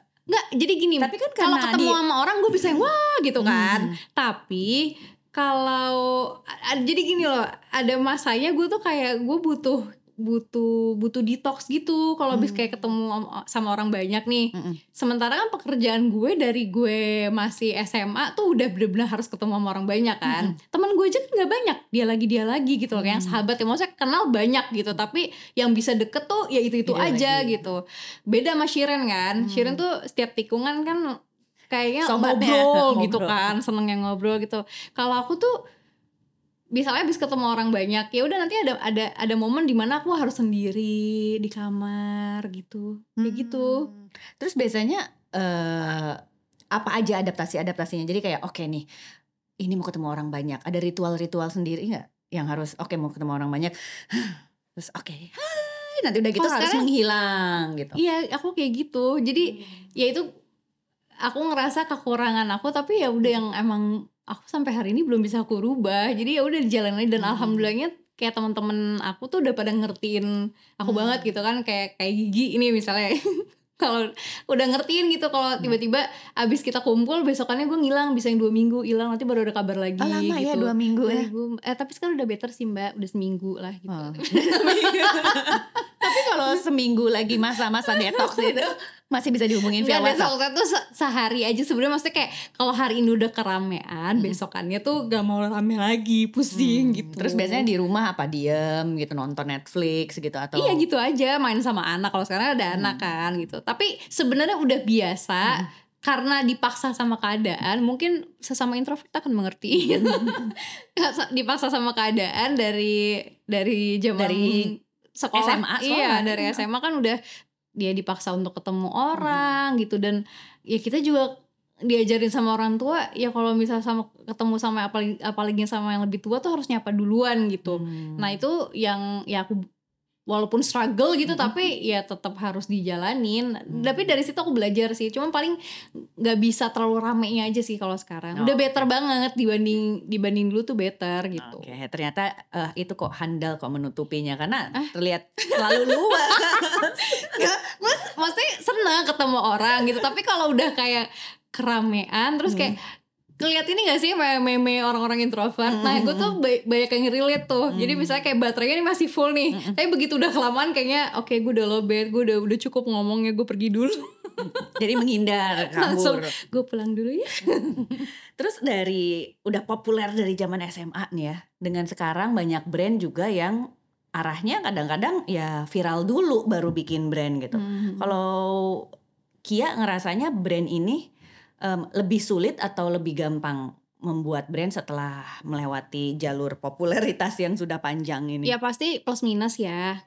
[SPEAKER 1] jadi gini.
[SPEAKER 2] Tapi kan
[SPEAKER 1] kalau ketemu sama orang gue bisa yang wah gitu kan. Tapi kalau jadi gini loh, ada masanya gue tuh kayak gue butuh detox gitu kalau habis kayak ketemu sama orang banyak nih. Sementara kan pekerjaan gue dari gue masih SMA tuh udah bener-bener harus ketemu sama orang banyak kan. Temen gue aja kan nggak banyak, dia lagi gitu loh, kayak yang sahabat ya, maksudnya kenal banyak gitu, tapi yang bisa deket tuh ya itu aja lagi. Gitu. Beda sama Shiren kan. Shiren tuh setiap tikungan kan kayaknya ngobrol gitu kan, seneng yang ngobrol gitu. Kalau aku tuh misalnya habis ketemu orang banyak, ya udah nanti ada momen dimana aku harus sendiri di kamar gitu, kayak gitu.
[SPEAKER 2] Terus biasanya apa aja adaptasinya? Jadi kayak oke nih, ini mau ketemu orang banyak, ada ritual-ritual sendiri nggak yang harus mau ketemu orang banyak, terus hai, nanti udah gitu harus menghilang gitu.
[SPEAKER 1] Iya, aku kayak gitu. Jadi ya itu aku ngerasa kekurangan aku, tapi ya udah yang emang aku sampai hari ini belum bisa aku rubah. Jadi ya udah dijalanin, dan alhamdulillahnya kayak teman-teman aku tuh udah pada ngertiin aku banget gitu kan, kayak Gigi ini misalnya. Kalau udah ngertiin gitu, kalau tiba-tiba abis kita kumpul besokannya gue ngilang, bisa yang 2 minggu hilang, nanti baru ada kabar lagi.
[SPEAKER 2] Lama
[SPEAKER 1] gitu.
[SPEAKER 2] Ya 2 minggu ya.
[SPEAKER 1] Tapi sekarang udah better sih Mbak, udah seminggu lah gitu.
[SPEAKER 2] Tapi kalau seminggu lagi masa-masa detox itu masih bisa dihubungin via WhatsApp.
[SPEAKER 1] Detox tuh sehari aja sebenarnya, maksudnya kayak kalau hari ini udah keramean, besokannya tuh gak mau rame lagi, pusing gitu.
[SPEAKER 2] Terus biasanya di rumah apa diem gitu, nonton Netflix gitu atau?
[SPEAKER 1] Iya gitu aja, main sama anak, kalau sekarang ada anak kan gitu. Tapi sebenarnya udah biasa. Karena dipaksa sama keadaan, mungkin sesama introvert akan mengerti. Dipaksa sama keadaan dari zaman sekolah,
[SPEAKER 2] SMA.
[SPEAKER 1] Iya, dari SMA kan udah dia dipaksa untuk ketemu orang gitu, dan ya kita juga diajarin sama orang tua ya kalau misalnya ketemu sama apalagi sama yang lebih tua tuh harus nyapa duluan gitu. Nah itu yang ya aku walaupun struggle gitu, tapi ya tetap harus dijalanin. Tapi dari situ aku belajar sih. Cuma paling nggak bisa terlalu ramenya aja sih kalau sekarang. Udah better banget dibanding dulu tuh better gitu.
[SPEAKER 2] Oke, ternyata itu kok handal kok menutupinya, karena terlihat selalu luas.
[SPEAKER 1] Maksudnya seneng ketemu orang gitu. Tapi kalau udah kayak keramean terus kayak ngeliat ini gak sih meme orang-orang introvert. Nah gue tuh banyak yang relate tuh. Jadi misalnya kayak baterainya ini masih full nih, tapi begitu udah kelamaan kayaknya oke, gue udah lowbat, gue udah cukup ngomongnya, gue pergi dulu.
[SPEAKER 2] Jadi menghindar, kabur.
[SPEAKER 1] Langsung gue pulang dulu ya.
[SPEAKER 2] Terus udah populer dari zaman SMA nih ya, dengan sekarang banyak brand juga yang arahnya kadang-kadang ya viral dulu baru bikin brand gitu. Kalau Kia ngerasanya brand ini lebih sulit atau lebih gampang membuat brand setelah melewati jalur popularitas yang sudah panjang ini?
[SPEAKER 1] Ya pasti plus minus ya.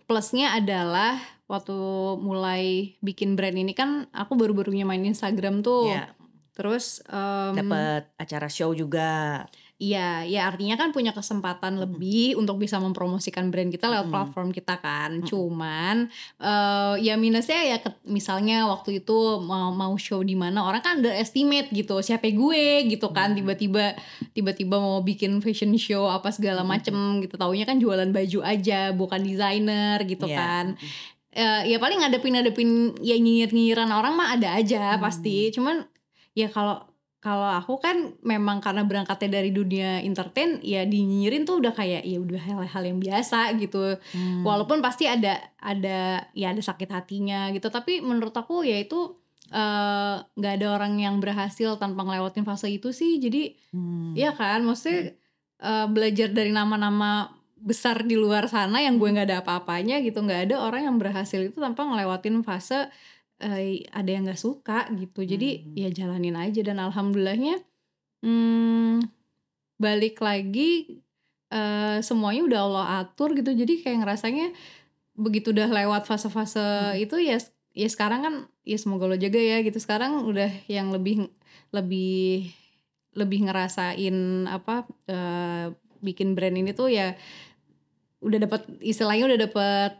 [SPEAKER 1] Plusnya adalah waktu mulai bikin brand ini kan aku baru-barunya main Instagram tuh.
[SPEAKER 2] Yeah.
[SPEAKER 1] Terus
[SPEAKER 2] dapat acara show juga.
[SPEAKER 1] Iya, ya artinya kan punya kesempatan lebih untuk bisa mempromosikan brand kita lewat platform kita kan. Cuman ya minusnya ya misalnya waktu itu mau show di mana, orang kan underestimate gitu, siapa gue gitu kan, tiba-tiba mau bikin fashion show apa segala macem gitu, taunya kan jualan baju aja, bukan desainer gitu kan. Ya paling ngadepin ya nyinyir-nyinyiran orang mah ada aja pasti. Cuman ya kalau Kalau aku kan memang karena berangkatnya dari dunia entertain, ya dinyinyirin tuh udah kayak ya udah hal-hal yang biasa gitu. Walaupun pasti ada sakit hatinya gitu, tapi menurut aku ya itu nggak ada orang yang berhasil tanpa ngelewatin fase itu sih. Jadi ya kan, maksudnya belajar dari nama-nama besar di luar sana yang gue nggak ada apa-apanya gitu. Nggak ada orang yang berhasil itu tanpa ngelewatin fase ada yang nggak suka gitu. Jadi ya jalanin aja, dan alhamdulillahnya balik lagi semuanya udah Allah atur gitu. Jadi kayak ngerasanya begitu udah lewat fase-fase itu ya sekarang kan ya semoga lo jaga ya gitu. Sekarang udah yang lebih lebih lebih ngerasain apa bikin brand ini tuh ya udah dapat istilahnya, udah dapat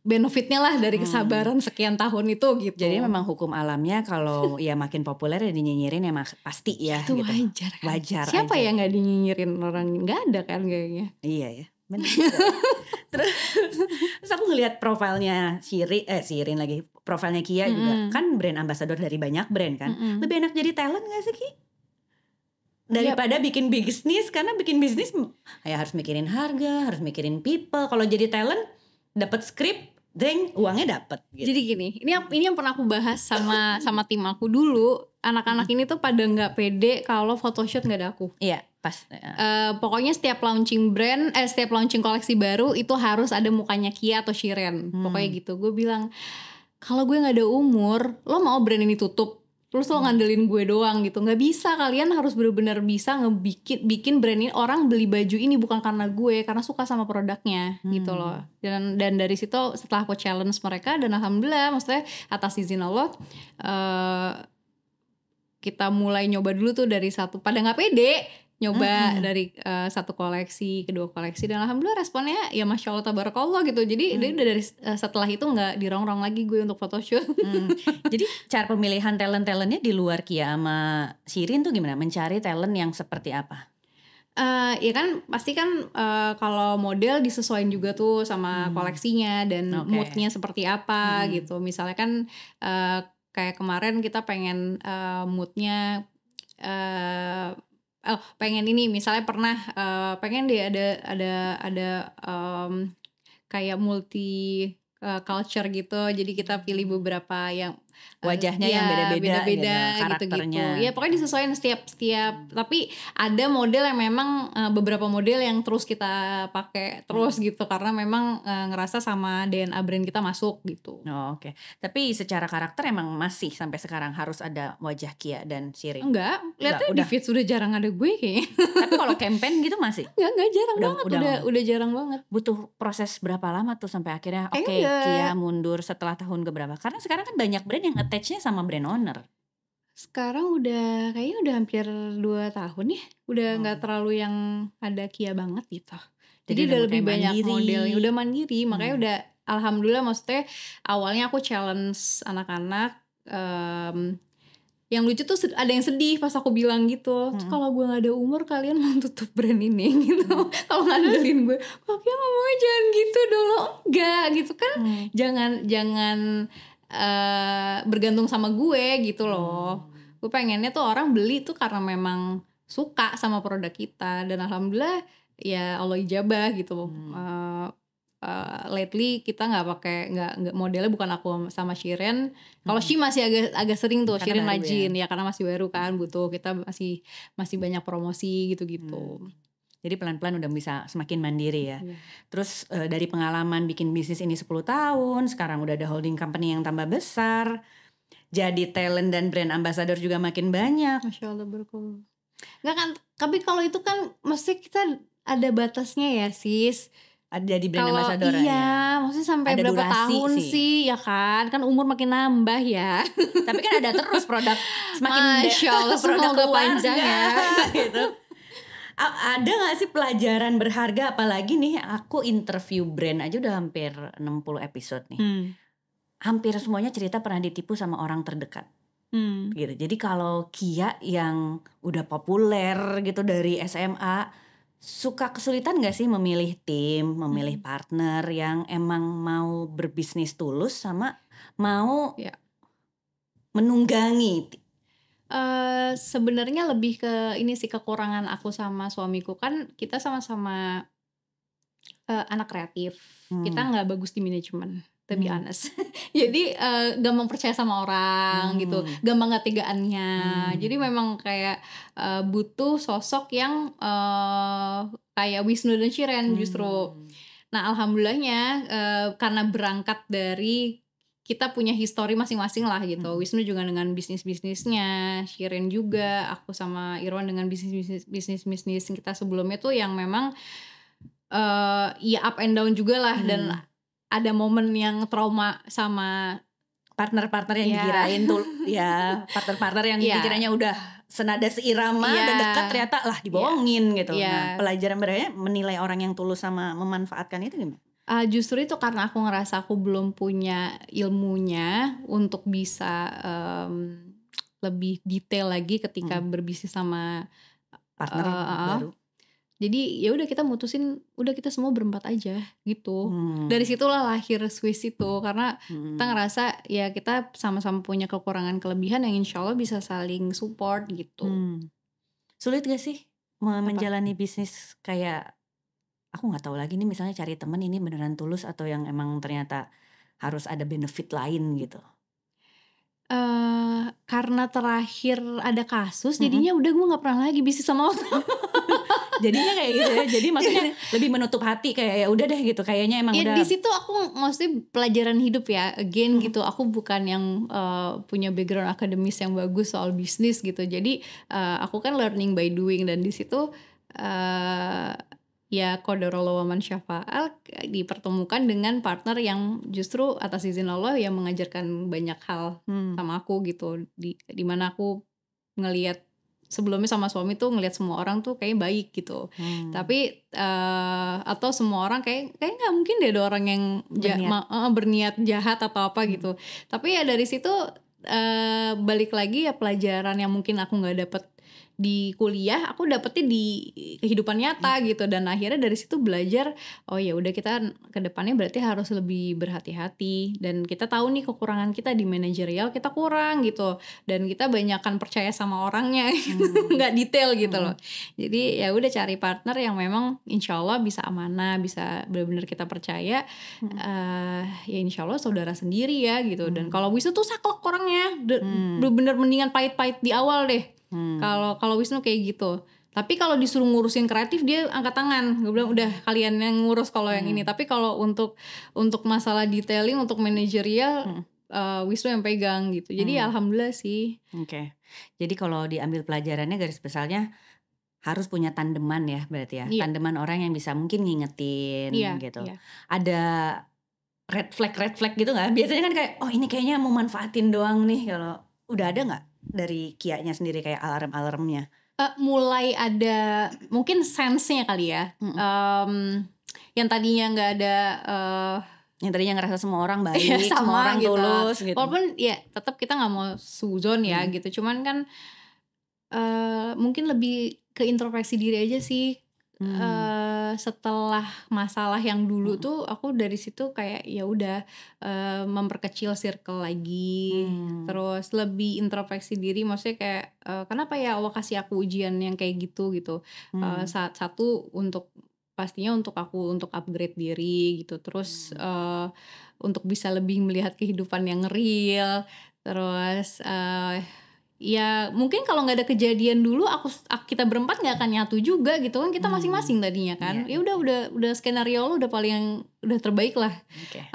[SPEAKER 1] benefitnya lah dari kesabaran sekian tahun itu gitu.
[SPEAKER 2] Jadi memang hukum alamnya kalau ya makin populer ya dinyinyirin ya pasti ya.
[SPEAKER 1] Itu
[SPEAKER 2] gitu.
[SPEAKER 1] wajar kan.
[SPEAKER 2] Wajar
[SPEAKER 1] Siapa
[SPEAKER 2] aja.
[SPEAKER 1] yang nggak dinyinyirin orang? Nggak ada kan kayaknya.
[SPEAKER 2] Iya ya. Benar. Terus aku ngelihat profilnya Shirin lagi, profilnya Kia juga kan brand ambassador dari banyak brand kan. Lebih enak jadi talent gak sih Ki? Daripada bikin bisnis, karena bikin bisnis ya harus mikirin harga, harus mikirin people. Kalau jadi talent dapat skrip, uangnya dapat. Gitu.
[SPEAKER 1] Jadi gini, ini yang pernah aku bahas sama tim aku dulu. Anak-anak ini tuh pada nggak pede kalau photoshoot nggak ada aku.
[SPEAKER 2] Iya, pas.
[SPEAKER 1] Pokoknya setiap launching setiap launching koleksi baru itu harus ada mukanya Kia atau Shiren. Pokoknya gitu. Gue bilang, kalau gue nggak ada umur, lo mau brand ini tutup? Terus lo ngandelin gue doang gitu. Nggak bisa, kalian harus benar-benar bisa bikin brand ini. Orang beli baju ini bukan karena gue, karena suka sama produknya gitu loh. Dan dari situ setelah aku challenge mereka, dan alhamdulillah maksudnya atas izin Allah kita mulai nyoba dulu tuh dari satu, pada nggak pede nyoba dari satu koleksi, kedua koleksi, dan alhamdulillah responnya ya masya Allah tabarakallah gitu. Jadi dia udah dari setelah itu nggak dirongrong lagi gue untuk photoshoot.
[SPEAKER 2] Jadi cara pemilihan talentnya di luar Kia sama Shirin tuh gimana? Mencari talent yang seperti apa?
[SPEAKER 1] Ya kan pasti kan kalau model disesuaikan juga tuh sama koleksinya dan moodnya seperti apa gitu. Misalnya kan kayak kemarin kita pengen moodnya pengen ini, misalnya pernah pengen deh ada kayak multi culture gitu. Jadi kita pilih beberapa yang
[SPEAKER 2] wajahnya yang beda-beda gitu, karakternya.
[SPEAKER 1] Gitu. Ya pokoknya disesuaikan setiap tapi ada model yang memang beberapa model yang terus kita pakai terus gitu, karena memang ngerasa sama DNA brand kita masuk gitu.
[SPEAKER 2] Oh, oke. Tapi secara karakter emang masih sampai sekarang harus ada wajah Kia dan Shirin?
[SPEAKER 1] Enggak, lihatnya di feed sudah jarang ada gue kayaknya.
[SPEAKER 2] Tapi kalau campaign gitu masih?
[SPEAKER 1] Enggak jarang banget, udah jarang banget.
[SPEAKER 2] Butuh proses berapa lama tuh sampai akhirnya Kia mundur setelah tahun keberapa? Karena sekarang kan banyak brand yang attach-nya sama brand owner.
[SPEAKER 1] Sekarang kayaknya udah hampir 2 tahun ya. Udah gak terlalu yang ada Kia banget gitu. Jadi udah lebih banyak model yang udah mandiri. Makanya udah alhamdulillah, maksudnya awalnya aku challenge anak-anak. Yang lucu tuh ada yang sedih pas aku bilang gitu. Kalau gue gak ada umur, kalian mau tutup brand ini gitu. Kalau ngandelin gue, kok Kia ngomongnya jangan gitu dulu. Enggak gitu kan. Jangan bergantung sama gue gitu loh. Gue pengennya tuh orang beli tuh karena memang suka sama produk kita, dan alhamdulillah ya Allah ijabah gitu. Lately kita nggak modelnya bukan aku sama Shiren. Kalau Shi masih agak sering tuh, Shiren rajin ya karena masih baru kan, butuh kita masih banyak promosi gitu-gitu.
[SPEAKER 2] Jadi pelan-pelan udah bisa semakin mandiri ya. Terus dari pengalaman bikin bisnis ini 10 tahun, sekarang udah ada holding company yang tambah besar. Jadi talent dan brand ambassador juga makin banyak.
[SPEAKER 1] Masya Allah berkul. Enggak kan, tapi kalau itu kan mesti kita ada batasnya ya sis.
[SPEAKER 2] Ada di brand ambassador
[SPEAKER 1] ya. Iya, maksudnya sampai ada berapa tahun sih ya kan? Kan umur makin nambah ya.
[SPEAKER 2] Tapi kan ada terus produk semakin
[SPEAKER 1] Masya Allah, semoga panjang ya.
[SPEAKER 2] Gitu. Ada gak sih pelajaran berharga, apalagi nih aku interview brand aja udah hampir 60 episode nih. Hampir semuanya cerita pernah ditipu sama orang terdekat. Gitu. Jadi kalau Kia yang udah populer gitu dari SMA, suka kesulitan gak sih memilih tim, memilih partner yang emang mau berbisnis tulus sama mau menunggangi?
[SPEAKER 1] Sebenarnya lebih ke ini sih, kekurangan aku sama suamiku. Kan kita sama-sama, anak kreatif. Kita
[SPEAKER 2] Hmm.
[SPEAKER 1] nggak bagus di manajemen, to be
[SPEAKER 2] Hmm.
[SPEAKER 1] honest. Jadi, gampang percaya sama orang gitu,
[SPEAKER 2] Hmm.
[SPEAKER 1] gampang ketegaannya. Jadi
[SPEAKER 2] Hmm.
[SPEAKER 1] memang kayak, butuh sosok yang, kayak Wisnu dan Shireen justru.
[SPEAKER 2] Hmm.
[SPEAKER 1] Nah, alhamdulillahnya, karena berangkat dari kita punya histori masing-masing lah gitu.
[SPEAKER 2] Hmm.
[SPEAKER 1] Wisnu juga dengan bisnis-bisnisnya, Shireen juga, aku sama Irwan dengan bisnis-bisnis kita sebelumnya tuh yang memang, ya up and down juga lah, dan ada momen yang trauma sama
[SPEAKER 2] partner-partner yang
[SPEAKER 1] Iya.
[SPEAKER 2] dikirain tuh ya partner-partner yang
[SPEAKER 1] Iya.
[SPEAKER 2] dikiranya udah senada seirama
[SPEAKER 1] Iya.
[SPEAKER 2] dan dekat, ternyata lah dibohongin gitu.
[SPEAKER 1] Iya.
[SPEAKER 2] Nah, pelajaran berikutnya menilai orang yang tulus sama memanfaatkan itu gimana?
[SPEAKER 1] Justru itu karena aku ngerasa aku belum punya ilmunya untuk bisa, lebih detail lagi ketika berbisnis sama,
[SPEAKER 2] Partner baru.
[SPEAKER 1] Jadi ya udah kita mutusin, udah kita semua berempat aja gitu. Dari situlah lahir Swiss itu, karena kita ngerasa ya kita sama-sama punya kekurangan kelebihan yang insya Allah bisa saling support gitu.
[SPEAKER 2] Sulit gak sih menjalani bisnis kayak, aku nggak tahu lagi nih, misalnya cari temen ini beneran tulus atau yang emang ternyata harus ada benefit lain gitu?
[SPEAKER 1] Karena terakhir ada kasus, jadinya udah gue nggak pernah lagi bisnis sama orang.
[SPEAKER 2] Jadinya kayak gitu ya. Jadi maksudnya lebih menutup hati, kayak ya udah deh gitu. Kayaknya emang
[SPEAKER 1] Ya
[SPEAKER 2] udah.
[SPEAKER 1] di situ aku maksudnya pelajaran hidup ya, again gitu. Aku bukan yang punya background akademis yang bagus soal bisnis gitu. Jadi aku kan learning by doing, dan di situ ya qadarullah wa man syafa'al, dipertemukan dengan partner yang justru atas izin Allah yang mengajarkan banyak hal sama aku gitu. Di mana aku ngelihat sebelumnya sama suami tuh ngelihat semua orang tuh kayak baik gitu. Tapi atau semua orang kayak nggak mungkin deh ada orang yang berniat jahat atau apa gitu. Tapi ya dari situ balik lagi ya, pelajaran yang mungkin aku nggak dapet di kuliah, aku dapetnya di kehidupan nyata gitu. Dan akhirnya dari situ belajar, oh ya udah kita kedepannya berarti harus lebih berhati-hati, dan kita tahu nih kekurangan kita di manajerial, kita kurang gitu, dan kita banyakan percaya sama orangnya nggak detail gitu loh. Jadi ya udah cari partner yang memang insya Allah bisa amanah, bisa benar-benar kita percaya. Ya insya Allah saudara sendiri ya gitu. Dan kalau Wisnu tuh saklek orangnya, bener-bener mendingan pahit-pahit di awal deh. Kalau Wisnu kayak gitu. Tapi kalau disuruh ngurusin kreatif, dia angkat tangan. Gue bilang udah kalian yang ngurus kalau yang ini. Tapi kalau untuk masalah detailing, untuk manajerial, Wisnu yang pegang gitu. Jadi alhamdulillah sih.
[SPEAKER 2] Oke. Jadi kalau diambil pelajarannya, garis besarnya harus punya tandeman ya berarti ya.
[SPEAKER 1] Iya.
[SPEAKER 2] Tandeman orang yang bisa mungkin ngingetin gitu.
[SPEAKER 1] Iya.
[SPEAKER 2] Ada red flag gitu nggak? Biasanya kan kayak, oh ini kayaknya mau manfaatin doang nih. Kalau udah ada nggak dari Kianya sendiri kayak alarm-alarmnya?
[SPEAKER 1] Mulai ada mungkin sense-nya kali ya. Yang tadinya nggak ada,
[SPEAKER 2] yang tadinya ngerasa semua orang baik, semua orang
[SPEAKER 1] gitu.
[SPEAKER 2] tulus gitu.
[SPEAKER 1] Walaupun ya tetap kita nggak mau suzon ya gitu. Cuman kan mungkin lebih ke introspeksi diri aja sih. Setelah masalah yang dulu tuh aku dari situ kayak ya udah memperkecil circle lagi, terus lebih introspeksi diri, maksudnya kayak kenapa ya Allah kasih aku ujian yang kayak gitu. Satu pastinya untuk aku untuk upgrade diri gitu, terus untuk bisa lebih melihat kehidupan yang real, terus ya mungkin kalau nggak ada kejadian dulu kita berempat nggak akan nyatu juga gitu kan, kita masing-masing tadinya kan. Ya udah skenario lo udah terbaik lah.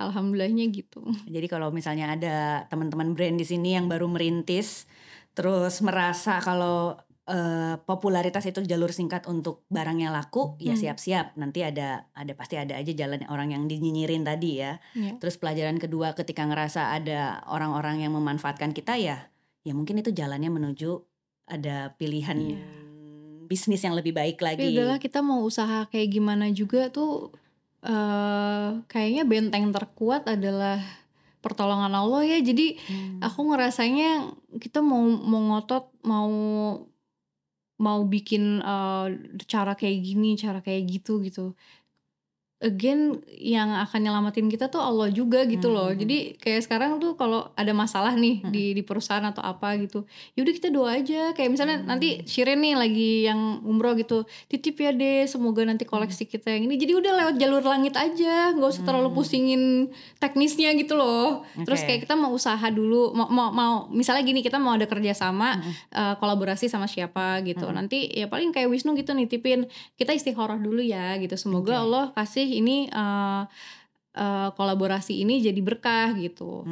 [SPEAKER 1] Alhamdulillahnya gitu.
[SPEAKER 2] Jadi kalau misalnya ada teman-teman brand di sini yang baru merintis, terus merasa kalau popularitas itu jalur singkat untuk barangnya laku, ya siap-siap nanti pasti ada aja jalan orang yang dinyinyirin tadi ya. Terus pelajaran kedua, ketika ngerasa ada orang-orang yang memanfaatkan kita, ya mungkin itu jalannya menuju ada pilihan bisnis yang lebih baik lagi.
[SPEAKER 1] Ya udahlah, kita mau usaha kayak gimana juga tuh kayaknya benteng terkuat adalah pertolongan Allah ya. Jadi aku ngerasanya kita mau ngotot, mau bikin cara kayak gini, cara kayak gitu. again yang akan nyelamatin kita tuh Allah juga gitu loh. Jadi kayak sekarang tuh kalau ada masalah nih di perusahaan atau apa gitu, yaudah kita doa aja. Kayak misalnya nanti Shirin nih lagi yang umroh gitu, titip ya deh, semoga nanti koleksi kita yang ini. Jadi udah lewat jalur langit aja, nggak usah terlalu pusingin teknisnya gitu loh. Terus kayak kita mau usaha dulu, mau misalnya gini, kita mau ada kerjasama, kolaborasi sama siapa gitu. Nanti ya paling kayak Wisnu gitu nitipin, kita istikharah dulu ya gitu. Semoga Allah kasih ini kolaborasi ini jadi berkah gitu.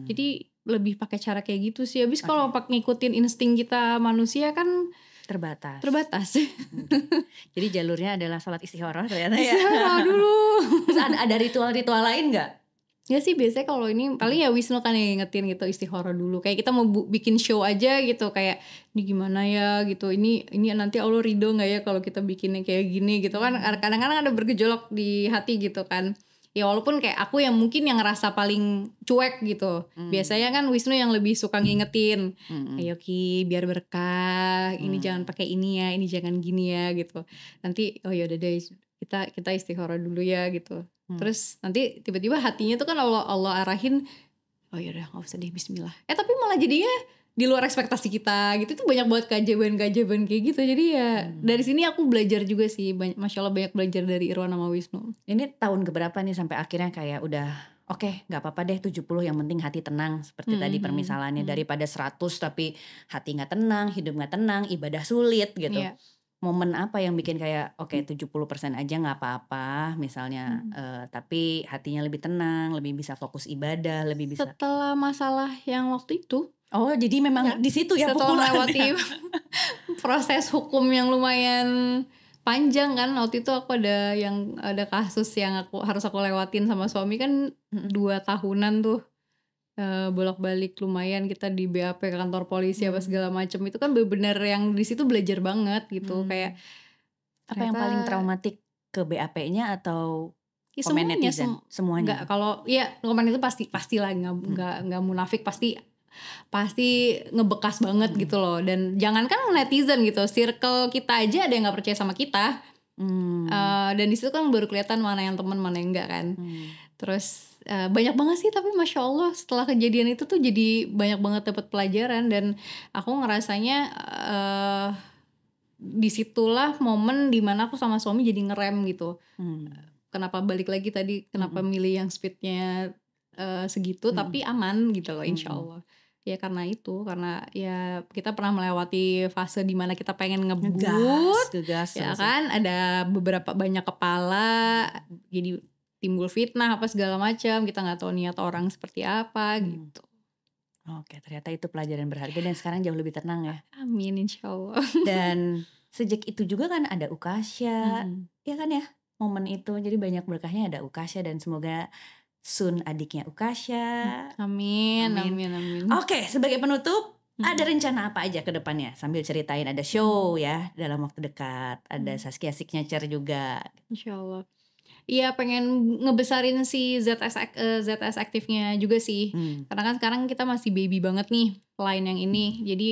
[SPEAKER 1] Jadi lebih pakai cara kayak gitu sih. Habis kalau ngikutin insting kita manusia kan terbatas.
[SPEAKER 2] Jadi jalurnya adalah sholat istikharah ternyata ya.
[SPEAKER 1] Istikharah dulu.
[SPEAKER 2] Terus ada ritual-ritual lain nggak?
[SPEAKER 1] Ya sih biasanya kalau ini paling ya Wisnu kan yang ngingetin gitu istikharah dulu. Kayak kita mau bikin show aja gitu, kayak ini gimana ya gitu. Ini nanti Allah ridho nggak ya kalau kita bikinnya kayak gini gitu kan. Kadang-kadang ada bergejolak di hati gitu kan. Ya walaupun kayak aku yang mungkin yang ngerasa paling cuek gitu. Biasanya kan Wisnu yang lebih suka ngingetin. Ayo Ki biar berkah. Ini jangan pakai ini ya, ini jangan gini ya gitu. Nanti oh yaudah deh kita istikharah dulu ya gitu. Terus nanti tiba-tiba hatinya tuh kan Allah arahin, oh yaudah nggak usah deh Bismillah. Tapi malah jadinya di luar ekspektasi kita gitu. Itu banyak banget keajaiban kayak gitu. Jadi ya dari sini aku belajar juga sih. Masya Allah banyak belajar dari Irwan sama Wisnu.
[SPEAKER 2] Ini tahun keberapa nih sampai akhirnya kayak udah oke, gak apa-apa deh 70 yang penting hati tenang. Seperti tadi permisalannya daripada 100 tapi hati gak tenang, hidup gak tenang, ibadah sulit gitu. Momen apa yang bikin kayak oke 70% aja gak apa-apa misalnya, tapi hatinya lebih tenang, lebih bisa fokus ibadah, lebih bisa.
[SPEAKER 1] Setelah masalah yang waktu itu.
[SPEAKER 2] Oh jadi memang di situ ya
[SPEAKER 1] setelah melewati proses hukum yang lumayan panjang kan. Waktu itu aku ada kasus yang harus aku lewatin sama suami kan 2 tahunan tuh. Bolak-balik lumayan kita di BAP ke kantor polisi apa segala macam. Itu kan benar-benar yang di situ belajar banget gitu. Kayak
[SPEAKER 2] apa yang paling traumatik ke BAP-nya atau
[SPEAKER 1] ya
[SPEAKER 2] komen netizen? Semuanya.
[SPEAKER 1] Enggak, kalau ya komen itu pastilah enggak munafik, pasti ngebekas banget gitu loh. Dan jangankan netizen gitu, circle kita aja ada yang nggak percaya sama kita. Dan di situ kan baru kelihatan mana yang teman mana yang enggak kan. Terus banyak banget sih, tapi Masya Allah setelah kejadian itu tuh jadi banyak banget dapat pelajaran. Dan aku ngerasanya disitulah momen dimana aku sama suami jadi ngerem gitu. Kenapa balik lagi tadi, kenapa milih yang speednya segitu tapi aman gitu loh insya Allah. Ya karena ya kita pernah melewati fase dimana kita pengen ngebut,
[SPEAKER 2] ngegas,
[SPEAKER 1] ya kan, ada banyak kepala, jadi timbul fitnah apa segala macam, kita nggak tahu niat orang seperti apa gitu.
[SPEAKER 2] Oke, ternyata itu pelajaran berharga dan sekarang jauh lebih tenang ya.
[SPEAKER 1] Amin insya Allah.
[SPEAKER 2] Dan sejak itu juga kan ada Ukasya, ya kan ya, momen itu jadi banyak berkahnya ada Ukasya dan semoga soon adiknya Ukasya.
[SPEAKER 1] Amin.
[SPEAKER 2] Oke, sebagai penutup ada rencana apa aja ke depannya? Sambil ceritain ada show ya dalam waktu dekat, ada Saskia Signature juga.
[SPEAKER 1] Insya Allah. Iya pengen ngebesarin si ZS aktifnya juga sih. Karena kan sekarang kita masih baby banget nih line yang ini. Jadi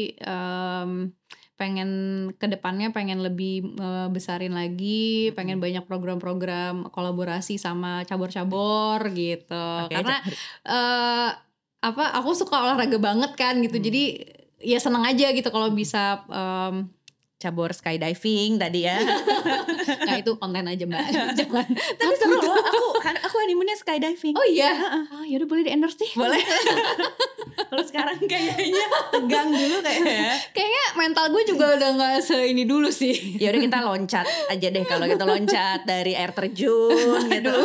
[SPEAKER 1] pengen kedepannya pengen lebih besarin lagi, pengen banyak program-program kolaborasi sama cabur-cabur gitu. Karena aku suka olahraga banget kan gitu. Jadi ya seneng aja gitu kalau bisa
[SPEAKER 2] cabur skydiving tadi ya.
[SPEAKER 1] Nah itu konten aja Mbak. Jangan.
[SPEAKER 2] Tapi seru loh, aku honeymoonnya skydiving.
[SPEAKER 1] Oh iya. Yaudah boleh di endorse deh.
[SPEAKER 2] Boleh. Kalau sekarang kayaknya tegang dulu kayaknya.
[SPEAKER 1] Kayaknya mental gue juga udah gak ini dulu sih.
[SPEAKER 2] Ya udah kita loncat aja deh, kalau kita loncat dari air terjun gitu.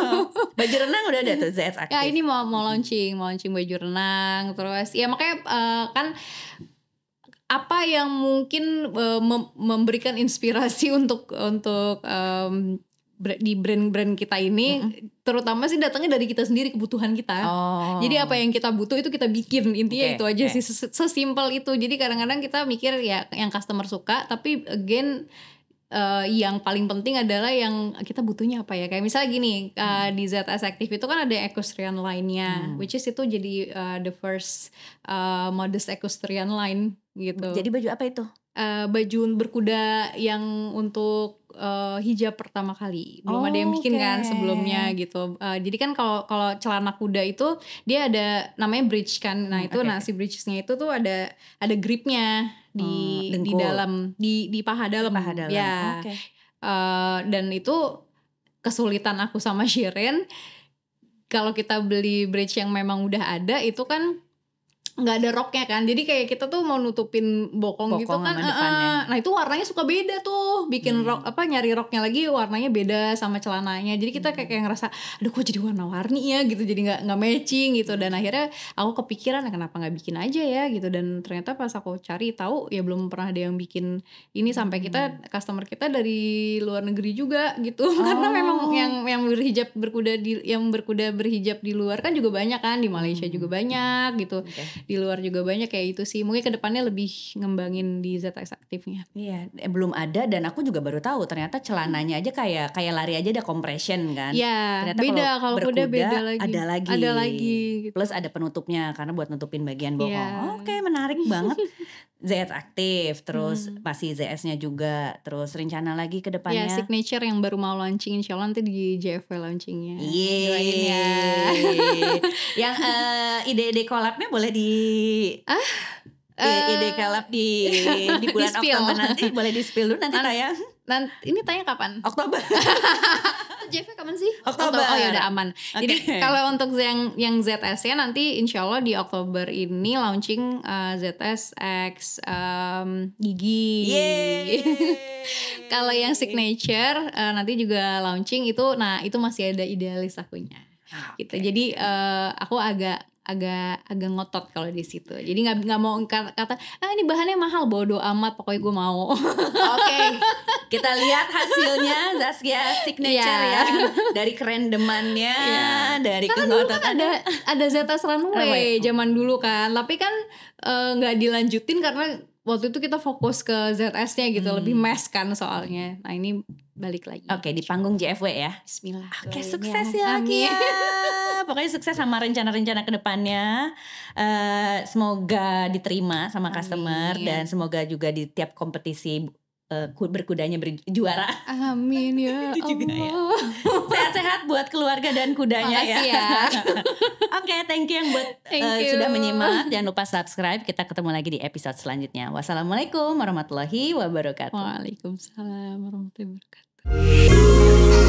[SPEAKER 2] Baju renang udah ada tuh ZS aktif.
[SPEAKER 1] Ya ini mau launching baju renang. Terus ya makanya kan apa yang mungkin memberikan inspirasi untuk di brand-brand kita ini, terutama sih datangnya dari kita sendiri, kebutuhan kita. Jadi apa yang kita butuh itu kita bikin, intinya itu aja sih, sesimpel itu. Jadi kadang-kadang kita mikir ya yang customer suka, tapi again yang paling penting adalah yang kita butuhnya apa ya. Kayak misalnya gini, di ZS Active itu kan ada equestrian line-nya, which is itu jadi the first modest equestrian line gitu.
[SPEAKER 2] Jadi baju apa itu?
[SPEAKER 1] baju berkuda yang untuk hijab pertama kali. Belum ada yang bikin kan sebelumnya gitu. Jadi kan kalau celana kuda itu dia ada namanya bridge kan. Nah itu si bridge-nya itu tuh ada gripnya di dalam di paha dalam. Ya. Dan itu kesulitan aku sama Shirin. Kalau kita beli bridge yang memang udah ada itu kan nggak ada roknya kan, jadi kayak kita tuh mau nutupin bokong gitu kan, nah itu warnanya suka beda tuh, bikin rok nyari roknya lagi warnanya beda sama celananya, jadi kita kayak ngerasa aduh kok jadi warna-warni ya gitu, jadi nggak matching gitu, dan akhirnya aku kepikiran kenapa nggak bikin aja ya gitu, dan ternyata pas aku cari tahu ya belum pernah ada yang bikin ini, sampai customer kita dari luar negeri juga gitu, karena memang yang berkuda berhijab di luar kan juga banyak kan, di Malaysia juga banyak gitu. Di luar juga banyak kayak itu sih. Mungkin kedepannya lebih ngembangin di ZX Active-nya.
[SPEAKER 2] Iya, belum ada, dan aku juga baru tahu ternyata celananya aja kayak lari aja ada compression kan.
[SPEAKER 1] Iya, beda kalau kuda beda lagi.
[SPEAKER 2] Ada lagi.
[SPEAKER 1] Gitu.
[SPEAKER 2] Plus ada penutupnya karena buat nutupin bagian bokong. Oke, menarik banget. ZX Active, terus masih ZS-nya juga, terus rencana lagi ke depannya.
[SPEAKER 1] Ya, signature yang baru mau launching, insyaallah nanti di JFW launchingnya.
[SPEAKER 2] Doain ya. Yang ide-ide collab-nya boleh ide collab di bulan Oktober nanti, boleh di-spill dulu nanti tayang.
[SPEAKER 1] Ini tayang kapan?
[SPEAKER 2] Oktober.
[SPEAKER 1] JFW kapan sih?
[SPEAKER 2] Oktober.
[SPEAKER 1] Oh ya udah aman. Jadi kalau untuk yang ZS-nya nanti insyaallah di Oktober ini launching ZS X gigi. Kalau yang signature nanti juga launching itu, nah itu masih ada idealis akunya. Gitu. Jadi aku agak ngotot kalau di situ. Jadi nggak mau kata ini bahannya mahal, bodo amat, pokoknya gue mau. Oke.
[SPEAKER 2] Kita lihat hasilnya Zaskia signature ya, dari kerendemannya, dari kengototan.
[SPEAKER 1] Kan ada ZS Runway zaman dulu kan, tapi kan nggak dilanjutin karena waktu itu kita fokus ke ZS-nya gitu, lebih mass kan soalnya. Nah ini balik lagi.
[SPEAKER 2] Oke, di panggung JFW ya.
[SPEAKER 1] Bismillah.
[SPEAKER 2] Oke, sukses ya Kia. Pokoknya sukses sama rencana-rencana kedepannya. Semoga diterima sama customer, dan semoga juga di tiap kompetisi berkudanya berjuara.
[SPEAKER 1] Amin ya Allah.
[SPEAKER 2] Sehat-sehat buat keluarga dan kudanya.
[SPEAKER 1] Makasih ya.
[SPEAKER 2] Oke, thank you yang sudah menyimak. Jangan lupa subscribe. Kita ketemu lagi di episode selanjutnya. Wassalamualaikum warahmatullahi wabarakatuh.
[SPEAKER 1] Waalaikumsalam warahmatullahi wabarakatuh.